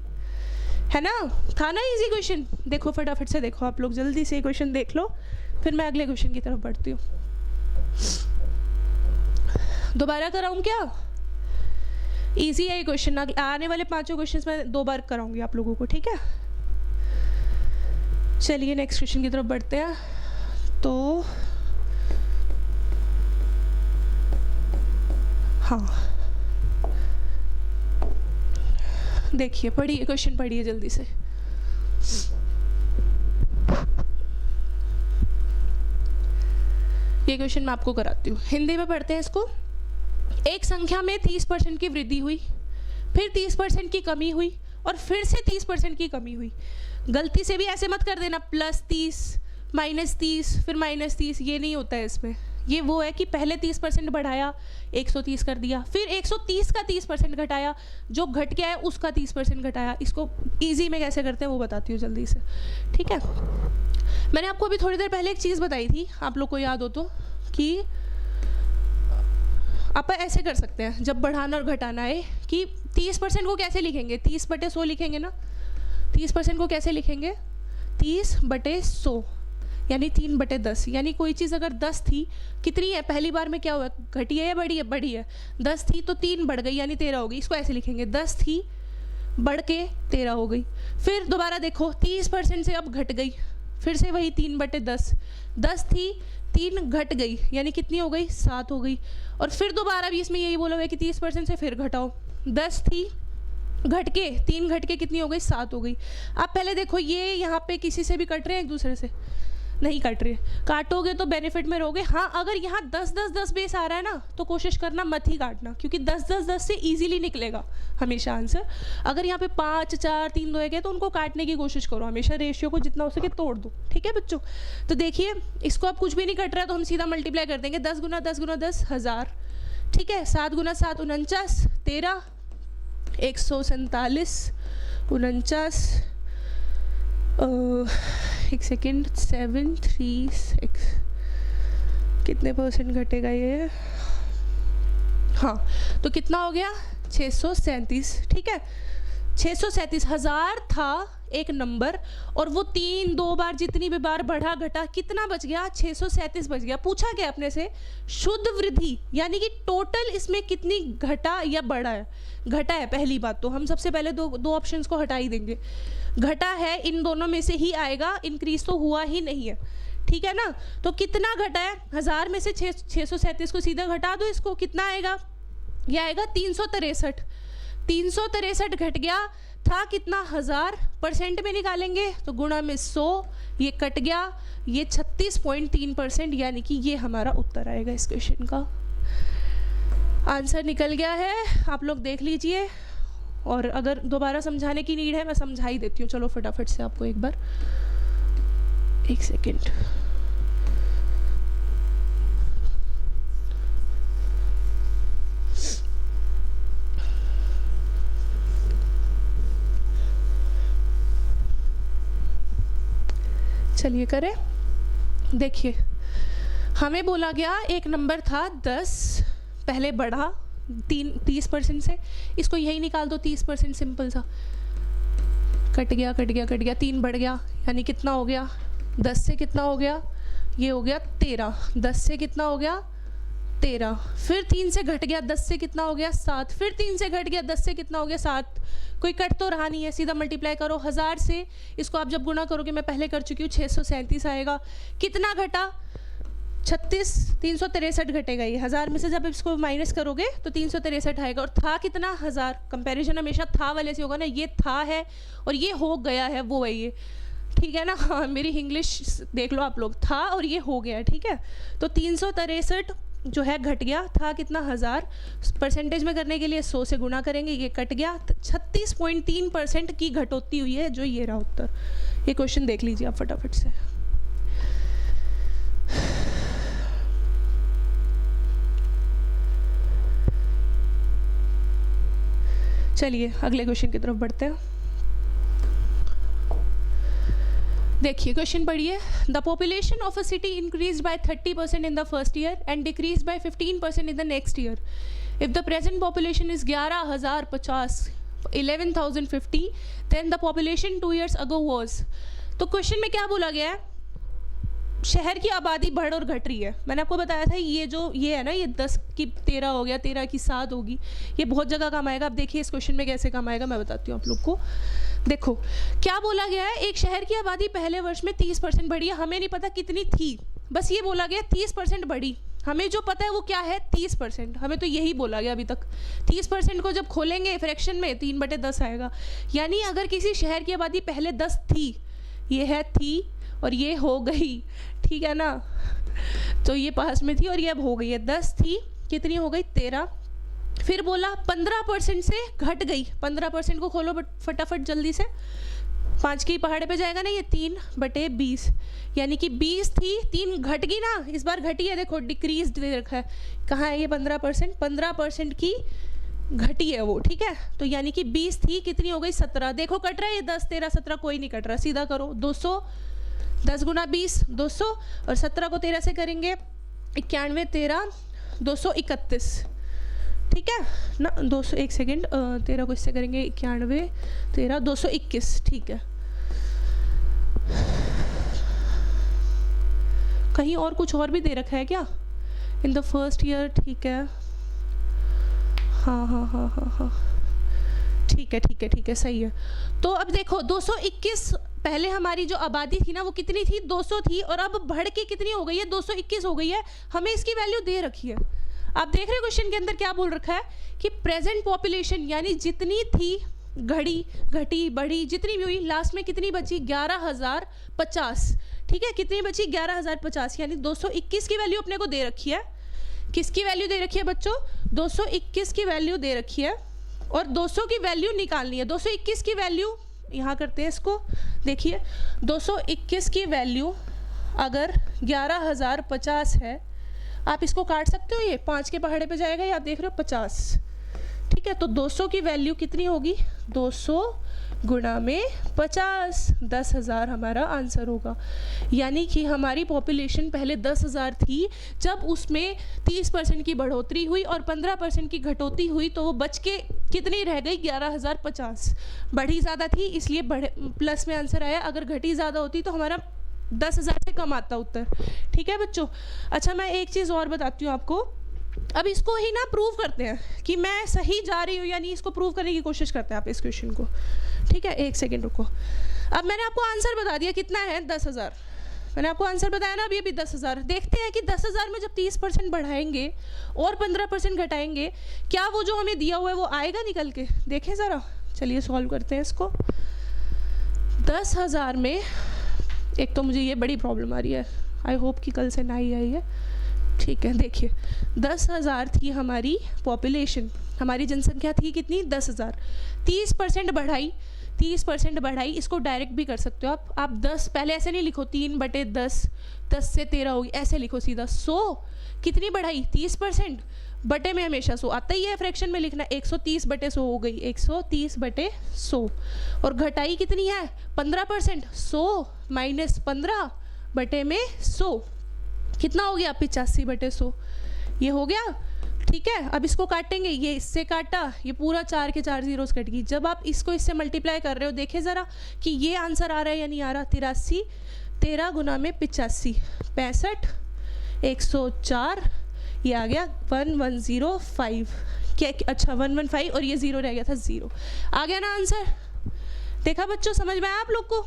है ना। था ना इजी क्वेश्चन? देखो फटाफट से देखो आप लोग, जल्दी से क्वेश्चन देख लो, फिर मैं अगले क्वेश्चन की तरफ बढ़ती हूँ। दोबारा कराऊँ क्या? इजी है ये क्वेश्चन, आने वाले 5 क्वेश्चंस मैं 2 बार कराऊंगी आप लोगों को, ठीक है। चलिए नेक्स्ट क्वेश्चन की तरफ बढ़ते हैं। तो हाँ देखिए, पढ़िए क्वेश्चन, पढ़िए जल्दी से। ये क्वेश्चन मैं आपको कराती हूँ, हिंदी में पढ़ते हैं इसको। एक संख्या में 30% की वृद्धि हुई, फिर 30% की कमी हुई, और फिर से 30% की कमी हुई। गलती से भी ऐसे मत कर देना +30 -30 फिर -30, ये नहीं होता है इसमें। ये वो है कि पहले 30% बढ़ाया, 130 कर दिया, फिर 130 का 30% घटाया, जो घट गया है उसका 30% घटाया। इसको इजी में कैसे करते हैं वो बताती हूँ जल्दी से, ठीक है। मैंने आपको अभी थोड़ी देर पहले एक चीज़ बताई थी, आप लोग को याद हो तो, कि आप ऐसे कर सकते हैं जब बढ़ाना और घटाना है कि 30% को कैसे लिखेंगे? 30/100 लिखेंगे ना। 30% को कैसे लिखेंगे? 30/100 यानी 3/10। यानी कोई चीज़ अगर 10 थी, कितनी है पहली बार में, क्या हुआ? घटी है या बढ़ी है? बढ़ी है। 10 थी तो 3 बढ़ गई यानी 13 हो गई। इसको ऐसे लिखेंगे, 10 थी बढ़ के 13 हो गई। फिर दोबारा देखो, 30% से अब घट गई, फिर से वही 3/10। 10 थी, 3 घट गई यानी कितनी हो गई? 7 हो गई। और फिर दोबारा भी इसमें यही बोला हुआ है कि 30% से फिर घटाओ। 10 थी, घट के 3 घट के कितनी हो गई? 7 हो गई। अब पहले देखो, ये यहाँ पे किसी से भी कट रहे हैं? एक दूसरे से नहीं कट रहे। काटोगे तो बेनिफिट में रहोगे। हाँ, अगर यहाँ 10 बेस आ रहा है ना, तो कोशिश करना मत ही काटना, क्योंकि 10 से इजीली निकलेगा हमेशा आंसर। अगर यहाँ पे 5 4 3 2 1 है तो उनको काटने की कोशिश करो, हमेशा रेशियो को जितना हो सके तोड़ दो, ठीक है बच्चों। तो देखिए, इसको अब कुछ भी नहीं कट रहा है तो हम सीधा मल्टीप्लाई कर देंगे। 10 × 10 × 10 1000, ठीक है। 7 × 7 49, 13 147 49, एक सेकेंड, 7 3 6 कितने % घटेगा ये? हाँ, तो कितना हो गया? 637, ठीक है। 637 हज़ार था एक नंबर, और वो 2 बार जितनी भी बार बढ़ा घटा, कितना बच गया? 637 बच गया। पूछा गया अपने से शुद्ध वृद्धि, यानी कि टोटल इसमें कितनी घटा या बढ़ा है? घटा है पहली बात, तो हम सबसे पहले दो ऑप्शंस को हटा ही देंगे। घटा है, इन दोनों में से ही आएगा, इंक्रीज तो हुआ ही नहीं है, ठीक है ना। तो कितना घटा है? 1000 में से 637 को सीधा घटा दो, इसको कितना आएगा? ये आएगा 363। 363 घट गया था कितना? 1000। % में निकालेंगे तो गुणा में 100, ये कट गया, ये 36.3%, यानी कि ये हमारा उत्तर आएगा इस क्वेश्चन का। आंसर निकल गया है, आप लोग देख लीजिए। और अगर दोबारा समझाने की नीड है, मैं समझा ही देती हूँ। चलो फटाफट से आपको एक बार, एक सेकेंड। चलिए करें। देखिए हमें बोला गया एक नंबर था 10, पहले बढ़ा 30% से, इसको यही निकाल दो 30%, सिंपल सा। कट गया 3 बढ़ गया, यानी कितना हो गया 10 से कितना हो गया, ये हो गया 13। 10 से कितना हो गया 13, फिर 3 से घट गया 10 से कितना हो गया 7, फिर 3 से घट गया 10 से कितना हो गया 7। कोई कट तो रहा नहीं है, सीधा मल्टीप्लाई करो 1000 से। इसको आप जब गुना करोगे, मैं पहले कर चुकी हूँ, 637 आएगा। कितना घटा 36, 363 घटेगा। ये 1000 में से जब इसको माइनस करोगे तो 363 आएगा। और था कितना 1000, कंपैरिजन हमेशा था वाले से होगा ना, ये था है और ये हो गया है, वो है ये, ठीक है ना। हाँ, मेरी इंग्लिश देख लो आप लोग, था और ये हो गया, ठीक है। तो 363 जो है घट गया, था कितना 1000, परसेंटेज में करने के लिए 100 से गुना करेंगे, ये कट गया। 36.3% की घटोती हुई है, जो ये रहा उत्तर। ये क्वेश्चन देख लीजिए आप फटाफट से। चलिए अगले क्वेश्चन की तरफ बढ़ते हैं। देखिए क्वेश्चन पढ़िए। The population of a city increased by 30% in the first year and decrease by 15% in the next year. If the present population is 11,050 11,050 then the population 2 years ago was। तो question में क्या बोला गया है, शहर की आबादी बढ़ और घट रही है। मैंने आपको बताया था ये जो ये है ना, ये 10 की 13 हो गया, 13 की 7 होगी, ये बहुत जगह काम आएगा। अब देखिए इस क्वेश्चन में कैसे काम आएगा, मैं बताती हूँ आप लोग को। देखो क्या बोला गया है, एक शहर की आबादी पहले वर्ष में 30% बढ़ी है। हमें नहीं पता कितनी थी, बस ये बोला गया 30% बढ़ी। हमें जो पता है वो क्या है 30%, हमें तो यही बोला गया अभी तक। 30% को जब खोलेंगे फ्रैक्शन में 3/10 आएगा। यानी अगर किसी शहर की आबादी पहले 10 थी, ये है थी और ये हो गई, ठीक है ना। तो ये पास में थी और ये अब हो गई है। 10 थी, कितनी हो गई 13। फिर बोला 15% से घट गई। 15% को खोलो फटाफट जल्दी से, 5 की पहाड़े पे जाएगा ना, ये 3/20, यानी कि 20 थी, 3 घट गई ना, इस बार घटी है। देखो डिक्रीज दे रखा है, कहाँ है ये 15%, 15% की घटी है वो, ठीक है। तो यानी कि 20 थी, कितनी हो गई 17। देखो कट रहा है ये 10, 13, 17 कोई नहीं कट रहा, सीधा करो 200, 10 गुना 20 200, और 17 को 13 से करेंगे 91, 13, 231, ठीक है ना। 200, एक सेकेंड, 13 को इससे करेंगे 91, 13, 221, ठीक है। कहीं और कुछ और भी दे रखा है क्या इन द फर्स्ट ईयर, ठीक है। हाँ, ठीक है, सही है। तो अब देखो 221 पहले हमारी जो आबादी थी ना वो कितनी थी 200 थी, और अब बढ़ के कितनी हो गई है 221 हो गई है। हमें इसकी वैल्यू दे रखी है। आप देख रहे हो क्वेश्चन के अंदर क्या बोल रखा है कि प्रेजेंट पॉपुलेशन, यानी जितनी थी घड़ी घटी बढ़ी जितनी भी हुई, लास्ट में कितनी बची 11,050, ठीक है। कितनी बची 11,050, यानी 221 की वैल्यू अपने को दे रखी है। किसकी वैल्यू दे रखी है बच्चों, 221 की वैल्यू दे रखी है, और 200 की वैल्यू निकालनी है। 221 की वैल्यू यहाँ करते हैं इसको, देखिए 221 की वैल्यू अगर 11,050 है, आप इसको काट सकते हो, ये 5 के पहाड़े पे जाएगा, ये आप देख रहे हो 50, ठीक है। तो 200 की वैल्यू कितनी होगी, 200 गुणा में 50, 10,000 हमारा आंसर होगा। यानी कि हमारी पॉपुलेशन पहले 10,000 थी, जब उसमें 30% की बढ़ोतरी हुई और 15% की घटोती हुई, तो वो बच के कितनी रह गई 11,050। बढ़ी ज़्यादा थी इसलिए बढ़े प्लस में आंसर आया, अगर घटी ज़्यादा होती तो हमारा 10,000 से कम आता उत्तर, ठीक है बच्चों। अच्छा मैं एक चीज़ और बताती हूँ आपको, अब इसको ही ना प्रूव करते हैं कि मैं सही जा रही हूँ, यानी इसको प्रूव करने की कोशिश करते हैं आप इस क्वेश्चन को, ठीक है। एक सेकेंड रुको। अब मैंने आपको आंसर बता दिया कितना है 10,000, मैंने आपको आंसर बताया ना, अब ये भी 10,000। देखते हैं कि 10,000 में जब 30% बढ़ाएंगे और 15% घटाएंगे, क्या वो जो हमें दिया हुआ है वो आएगा निकल के, देखें ज़रा। चलिए सॉल्व करते हैं इसको। 10,000 में एक तो मुझे ये बड़ी प्रॉब्लम आ रही है, आई होप कि कल से ना ही आई है, ठीक है। देखिए 10,000 थी हमारी पॉपुलेशन, हमारी जनसंख्या थी कितनी 10,000, 30% बढ़ाई, 30% बढ़ाई, इसको डायरेक्ट भी कर सकते हो आप 10 पहले ऐसे नहीं लिखो 3/10, 10 से 13 होगी, ऐसे लिखो सीधा 100 कितनी बढ़ाई 30%, बटे में हमेशा 100 आता ही है, फ्रैक्शन में लिखना 130/100 हो गई 130/100, और घटाई कितनी है 15%, 100 माइनस 15 बटे में 100 कितना हो गया 85/100, ये हो गया। ठीक है, अब इसको काटेंगे, ये इससे काटा, ये पूरा 4 के 4 जीरोस कट गई। जब आप इसको इससे मल्टीप्लाई कर रहे हो देखे ज़रा कि ये आंसर आ रहा है या नहीं आ रहा, 83, 13 गुना में 85, 65, 104, ये आ गया 1105, क्या अच्छा 115, और ये 0 रह गया था 0, आ गया ना आंसर। देखा बच्चों, समझ में आया आप लोग को।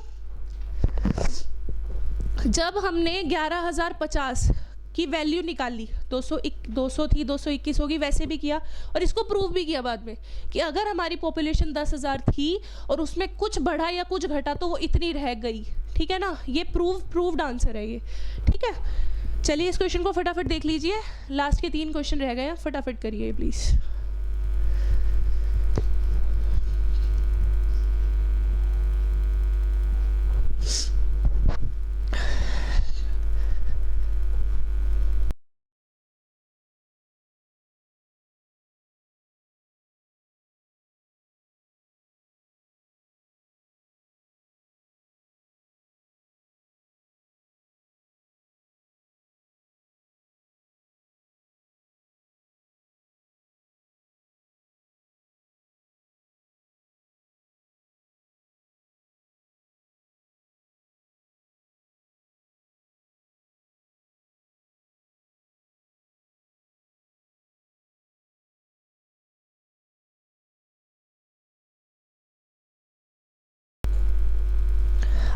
जब हमने 11,050 की वैल्यू निकाली, 200 थी 221 होगी, वैसे भी किया और इसको प्रूव भी किया बाद में कि अगर हमारी पॉपुलेशन 10,000 थी और उसमें कुछ बढ़ा या कुछ घटा तो वो इतनी रह गई। ठीक है ना, ये प्रूव्ड आंसर है ये। ठीक है, चलिए इस क्वेश्चन को फटाफट देख लीजिए, लास्ट के 3 क्वेश्चन रह गए हैं, फटाफट करिए प्लीज़।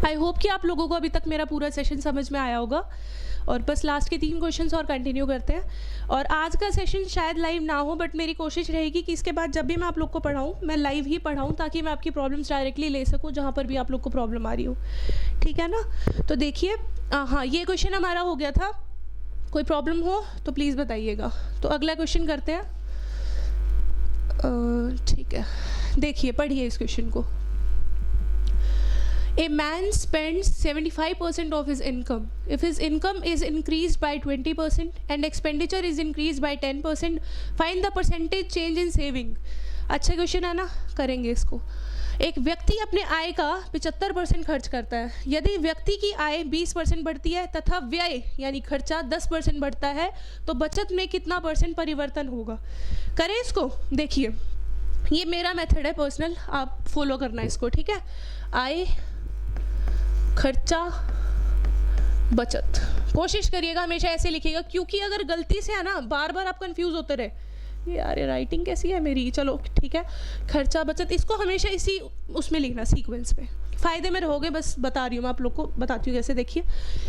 आई होप कि आप लोगों को अभी तक मेरा पूरा सेशन समझ में आया होगा, और बस लास्ट के 3 क्वेश्चंस और कंटिन्यू करते हैं। और आज का सेशन शायद लाइव ना हो, बट मेरी कोशिश रहेगी कि इसके बाद जब भी मैं आप लोग को पढ़ाऊँ मैं लाइव ही पढ़ाऊँ, ताकि मैं आपकी प्रॉब्लम्स डायरेक्टली ले सकूँ जहाँ पर भी आप लोग को प्रॉब्लम आ रही हो। ठीक है ना, तो देखिए हाँ, ये क्वेश्चन हमारा हो गया था, कोई प्रॉब्लम हो तो प्लीज़ बताइएगा। तो अगला क्वेश्चन करते हैं। ठीक है, देखिए पढ़िए इस क्वेश्चन को। A man spends 75% of his income. If his income is increased by 20% and expenditure is increased by 10%, find the percentage change in saving. अच्छा क्वेश्चन है ना, करेंगे इसको। एक व्यक्ति अपने आय का 75% खर्च करता है। यदि व्यक्ति की आय 20% बढ़ती है तथा व्यय यानी खर्चा 10% बढ़ता है तो बचत में कितना % परिवर्तन होगा। करें इसको, देखिए ये मेरा मेथड है पर्सनल, आप फॉलो करना इसको। ठीक है, आय खर्चा बचत, कोशिश करिएगा हमेशा ऐसे लिखिएगा, क्योंकि अगर गलती से है ना बार बार आप कंफ्यूज होते रहे, ये यार राइटिंग कैसी है मेरी, चलो ठीक है, खर्चा बचत, इसको हमेशा इसी उसमें लिखना सीक्वेंस में, फ़ायदे में रहोगे। बस बता रही हूँ मैं आप लोग को, बताती हूँ कैसे। देखिए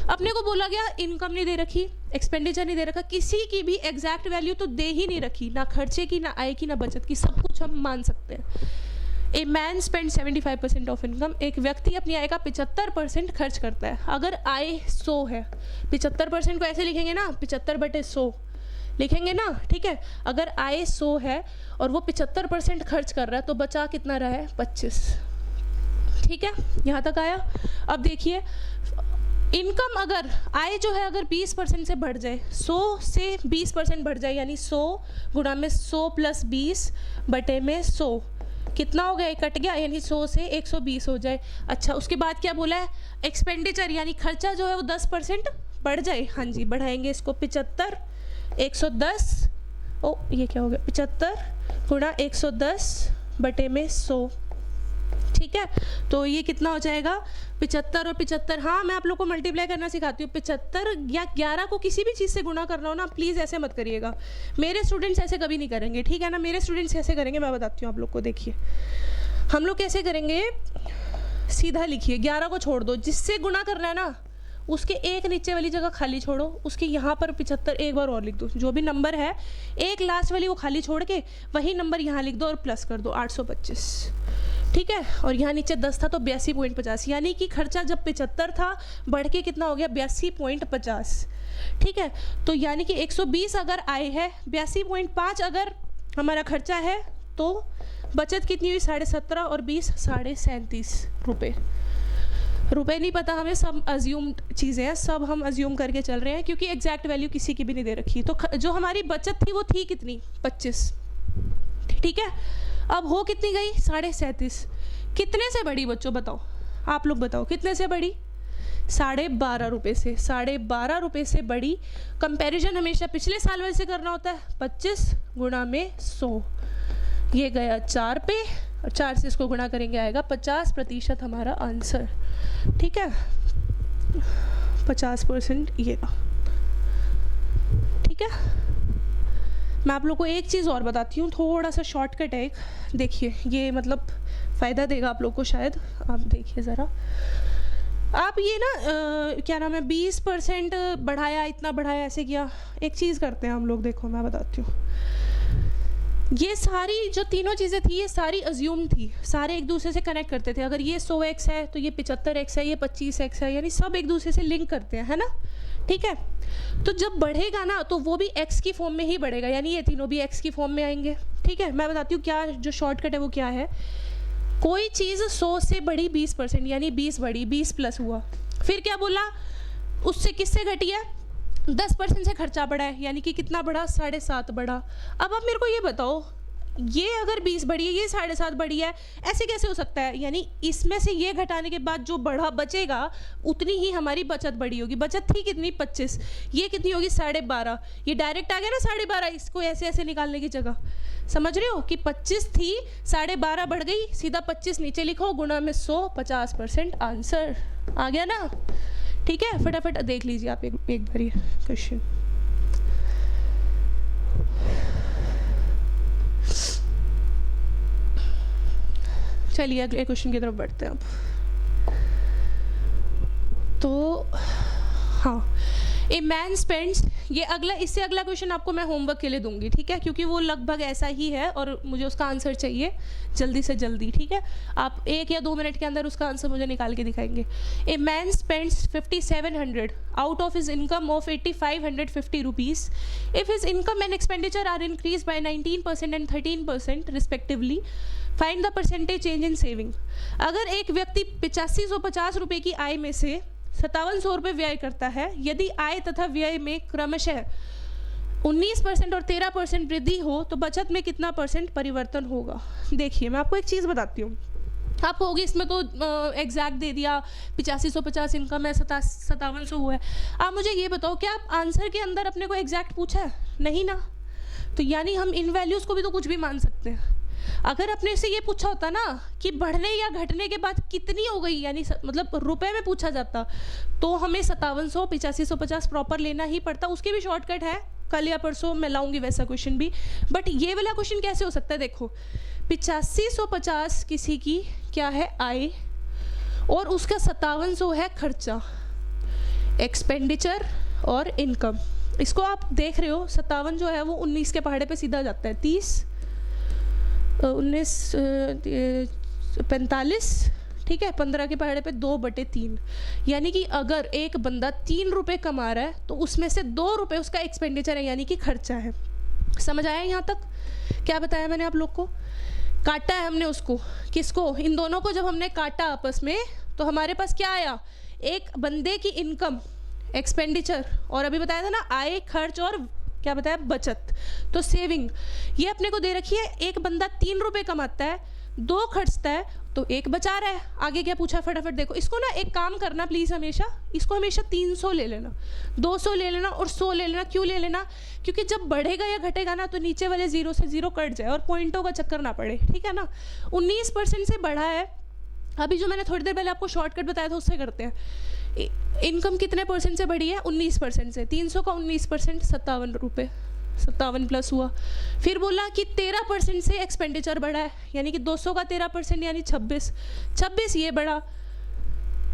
अपने को बोला गया इनकम नहीं दे रखी, एक्सपेंडिचर नहीं दे रखा, किसी की भी एग्जैक्ट वैल्यू तो दे ही नहीं रखी, ना खर्चे की, ना आय की, ना बचत की, सब कुछ हम मान सकते हैं। A man spend 75% of income, एक व्यक्ति अपनी आय का 75% खर्च करता है। अगर आय 100 है, 75% को ऐसे लिखेंगे ना, 75/100 लिखेंगे ना। ठीक है, अगर आय 100 है और वो 75% खर्च कर रहा है तो बचा कितना रहा है 25। ठीक है, यहाँ तक आया। अब देखिए इनकम, अगर आय जो है अगर 20% से बढ़ जाए, 100 से 20% बढ़ जाए, यानी 100 गुणा में 100 + 20 बटे में 100 कितना हो गया, कट गया, यानी 100 से 120 हो जाए। अच्छा, उसके बाद क्या बोला है, एक्सपेंडिचर यानी खर्चा जो है वो 10% बढ़ जाए। हाँ जी, बढ़ाएंगे इसको, 75 110, ओ ये क्या हो गया, 75 गुणा 110 बटे में 100। ठीक है, तो ये कितना हो जाएगा 75 और 75। हाँ, मैं आप लोग को मल्टीप्लाई करना सिखाती हूँ। 75 या 11 को किसी भी चीज़ से गुणा करना हो ना, प्लीज़ ऐसे मत करिएगा, मेरे स्टूडेंट्स ऐसे कभी नहीं करेंगे। ठीक है ना, मेरे स्टूडेंट्स ऐसे करेंगे, मैं बताती हूँ आप लोग को। देखिए हम लोग कैसे करेंगे, सीधा लिखिए, 11 को छोड़ दो, जिससे गुणा करना है ना उसके एक नीचे वाली जगह खाली छोड़ो, उसके यहाँ पर 75 एक बार और लिख दो, जो भी नंबर है एक लास्ट वाली वो खाली छोड़ के वही नंबर यहाँ लिख दो और प्लस कर दो, 825। ठीक है, और यहाँ नीचे 10 था तो 82.50, यानी कि खर्चा जब 75 था बढ़ के कितना हो गया 82.50। ठीक है, तो यानी कि 120 अगर आय है, 82.5 अगर हमारा खर्चा है, तो बचत कितनी हुई 17.5 और 20 37.5 रुपये। रुपए नहीं पता हमें, सब अज्यूम चीज़ें हैं, सब हम अज्यूम करके चल रहे हैं क्योंकि एग्जैक्ट वैल्यू किसी की भी नहीं दे रखी। तो जो हमारी बचत थी वो थी कितनी 25, ठीक है। अब हो कितनी गई 37.5। कितने से बढ़ी बच्चों बताओ, आप लोग बताओ कितने से बढ़ी? 12.5 रुपये से। 12.5 रुपये से बढ़ी। कंपैरिजन हमेशा पिछले साल वाले से करना होता है। 25 गुणा में 100, ये गया 4 पे, और 4 से इसको गुणा करेंगे आएगा 50% हमारा आंसर, ठीक है। 50% ये था, ठीक है। मैं आप लोग को एक चीज़ और बताती हूँ, थोड़ा सा शॉर्टकट है एक, देखिए ये मतलब फ़ायदा देगा आप लोग को शायद। आप देखिए ज़रा, आप ये ना क्या नाम है 20% बढ़ाया, इतना बढ़ाया, ऐसे किया। एक चीज़ करते हैं हम लोग, देखो मैं बताती हूँ। ये सारी जो तीनों चीज़ें थी ये सारी अज्यूम थी, सारे एक दूसरे से कनेक्ट करते थे। अगर ये 100x है तो ये 75x है, ये 25x है, यानी सब एक दूसरे से लिंक करते हैं, है ना, ठीक है। तो जब बढ़ेगा ना तो वो भी x की फॉर्म में ही बढ़ेगा, यानी ये तीनों भी x की फॉर्म में आएंगे, ठीक है। मैं बताती हूँ क्या जो शॉर्टकट है वो क्या है। कोई चीज़ 100 से बढ़ी 20%, यानी 20 बढ़ी, 20 प्लस हुआ। फिर क्या बोला, उससे किससे घटी है? 10% से खर्चा बढ़ा है, यानी कि कितना बढ़ा? 7.5 बढ़ा। अब आप मेरे को ये बताओ, ये अगर 20 बढ़ी है, ये 7.5 बढ़ी है, ऐसे कैसे हो सकता है? यानी इसमें से ये घटाने के बाद जो बढ़ा बचेगा उतनी ही हमारी बचत बढ़ी होगी। बचत थी कितनी 25, ये कितनी होगी 12.5। ये डायरेक्ट आ गया ना 12.5, इसको ऐसे ऐसे निकालने की जगह। समझ रहे हो कि 25 थी, 12.5 बढ़ गई, सीधा 25 नीचे लिखो, गुणा में 100, 50% आंसर आ गया ना, ठीक है। फटाफट देख लीजिए आप एक बार ये क्वेश्चन। चलिए अगले क्वेश्चन की तरफ बढ़ते हैं अब। तो हाँ, ए मैन स्पेंड्स, ये अगला, इससे अगला क्वेश्चन आपको मैं होमवर्क के लिए दूंगी, ठीक है, क्योंकि वो लगभग ऐसा ही है और मुझे उसका आंसर चाहिए जल्दी से जल्दी, ठीक है। आप 1 या 2 मिनट के अंदर उसका आंसर मुझे निकाल के दिखाएंगे। A man spends 5700 out of his income of 8550 rupees. If his income and expenditure are increase by 19% and 13% respectively, find the percentage change in saving. अगर एक व्यक्ति 8550 रुपये की आय में से 5700 रुपये व्यय करता है, यदि आय तथा व्यय में क्रमशः 19% और 13% वृद्धि हो तो बचत में कितना % परिवर्तन होगा? देखिए मैं आपको एक चीज़ बताती हूँ। आप होगी इसमें तो एग्जैक्ट दे दिया, 8550 इनकम है, 5700 हुआ है। आप मुझे ये बताओ, क्या आप आंसर के अंदर अपने को एग्जैक्ट पूछा है? नहीं ना। तो यानी हम इन वैल्यूज़ को भी तो कुछ भी मान सकते हैं। अगर अपने से ये पूछा होता ना कि बढ़ने या घटने के बाद कितनी हो गई, यानी मतलब रुपए में पूछा जाता, तो हमें 5700 8550 प्रॉपर लेना ही पड़ता। उसके भी शॉर्टकट है, कल या परसों मैं लाऊंगी वैसा क्वेश्चन भी। बट ये वाला क्वेश्चन कैसे हो सकता है? देखो 8550 किसी की क्या है आय, और उसका 5700 है खर्चा, एक्सपेंडिचर और इनकम। इसको आप देख रहे हो, 57 जो है वो 19 के पहाड़े पे सीधा जाता है, 30 19 45, ठीक है, 15 के पहाड़े पे 2/3। यानी कि अगर एक बंदा 3 रुपये कमा रहा है तो उसमें से 2 रुपये उसका एक्सपेंडिचर है, यानी कि खर्चा है। समझ आया यहाँ तक? क्या बताया मैंने आप लोग को? काटा है हमने उसको, किसको? इन दोनों को जब हमने काटा आपस में तो हमारे पास क्या आया? एक बंदे की इनकम, एक्सपेंडिचर, और अभी बताया था ना आय, खर्च और क्या बताया? बचत। तो सेविंग ये अपने को दे रखी है। एक बंदा 3 रुपये कमाता है, 2 खर्चता है, तो 1 बचा रहा है। आगे क्या पूछा फटाफट देखो। इसको ना एक काम करना प्लीज़, हमेशा इसको हमेशा 300 ले लेना, 200 ले लेना और 100 ले लेना। क्यों ले लेना? क्योंकि जब बढ़ेगा या घटेगा ना तो नीचे वाले 0 से 0 कट जाए और पॉइंटों का चक्कर ना पड़े, ठीक है ना। 19% से बढ़ा है। अभी जो मैंने थोड़ी देर पहले आपको शॉर्टकट बताया था उससे करते हैं। इनकम कितने % से बढ़ी है? 19% से। 300 का 19% 57 रुपये, 57 प्लस हुआ। फिर बोला कि 13% से एक्सपेंडिचर बढ़ा है, यानी कि 200 का 13% यानी 26 ये बढ़ा,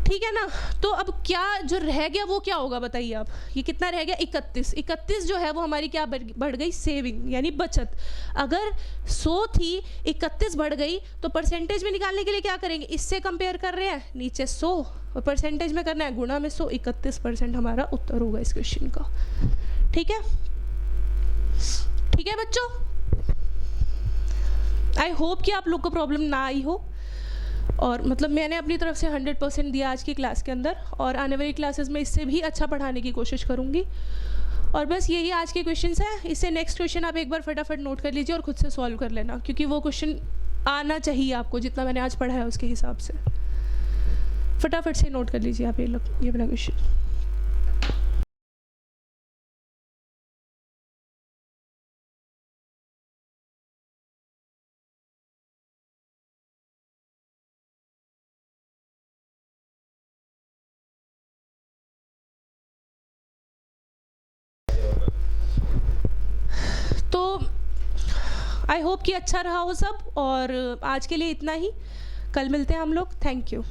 ठीक है ना। तो अब क्या जो रह गया वो क्या होगा बताइए आप? ये कितना रह गया? 31 जो है वो हमारी क्या बढ़ गई? सेविंग, यानी बचत। अगर 100 थी, 31 बढ़ गई, तो परसेंटेज में निकालने के लिए क्या करेंगे? इससे कंपेयर कर रहे हैं, नीचे 100 और परसेंटेज में करना है गुणा में 100। 31% हमारा उत्तर होगा इस क्वेश्चन का, ठीक है? ठीक है बच्चों, आई होप कि आप लोग को प्रॉब्लम ना आई हो, और मतलब मैंने अपनी तरफ से 100% दिया आज की क्लास के अंदर, और आने वाली क्लासेस में इससे भी अच्छा पढ़ाने की कोशिश करूँगी। और बस यही आज के क्वेश्चंस हैं। इससे नेक्स्ट क्वेश्चन आप एक बार फटाफट नोट कर लीजिए और खुद से सॉल्व कर लेना, क्योंकि वो क्वेश्चन आना चाहिए आपको जितना मैंने आज पढ़ा है उसके हिसाब से। फटाफट से नोट कर लीजिए आप ये अपना क्वेश्चन। तो आई होप कि अच्छा रहा हो सब, और आज के लिए इतना ही। कल मिलते हैं हम लोग। Thank you.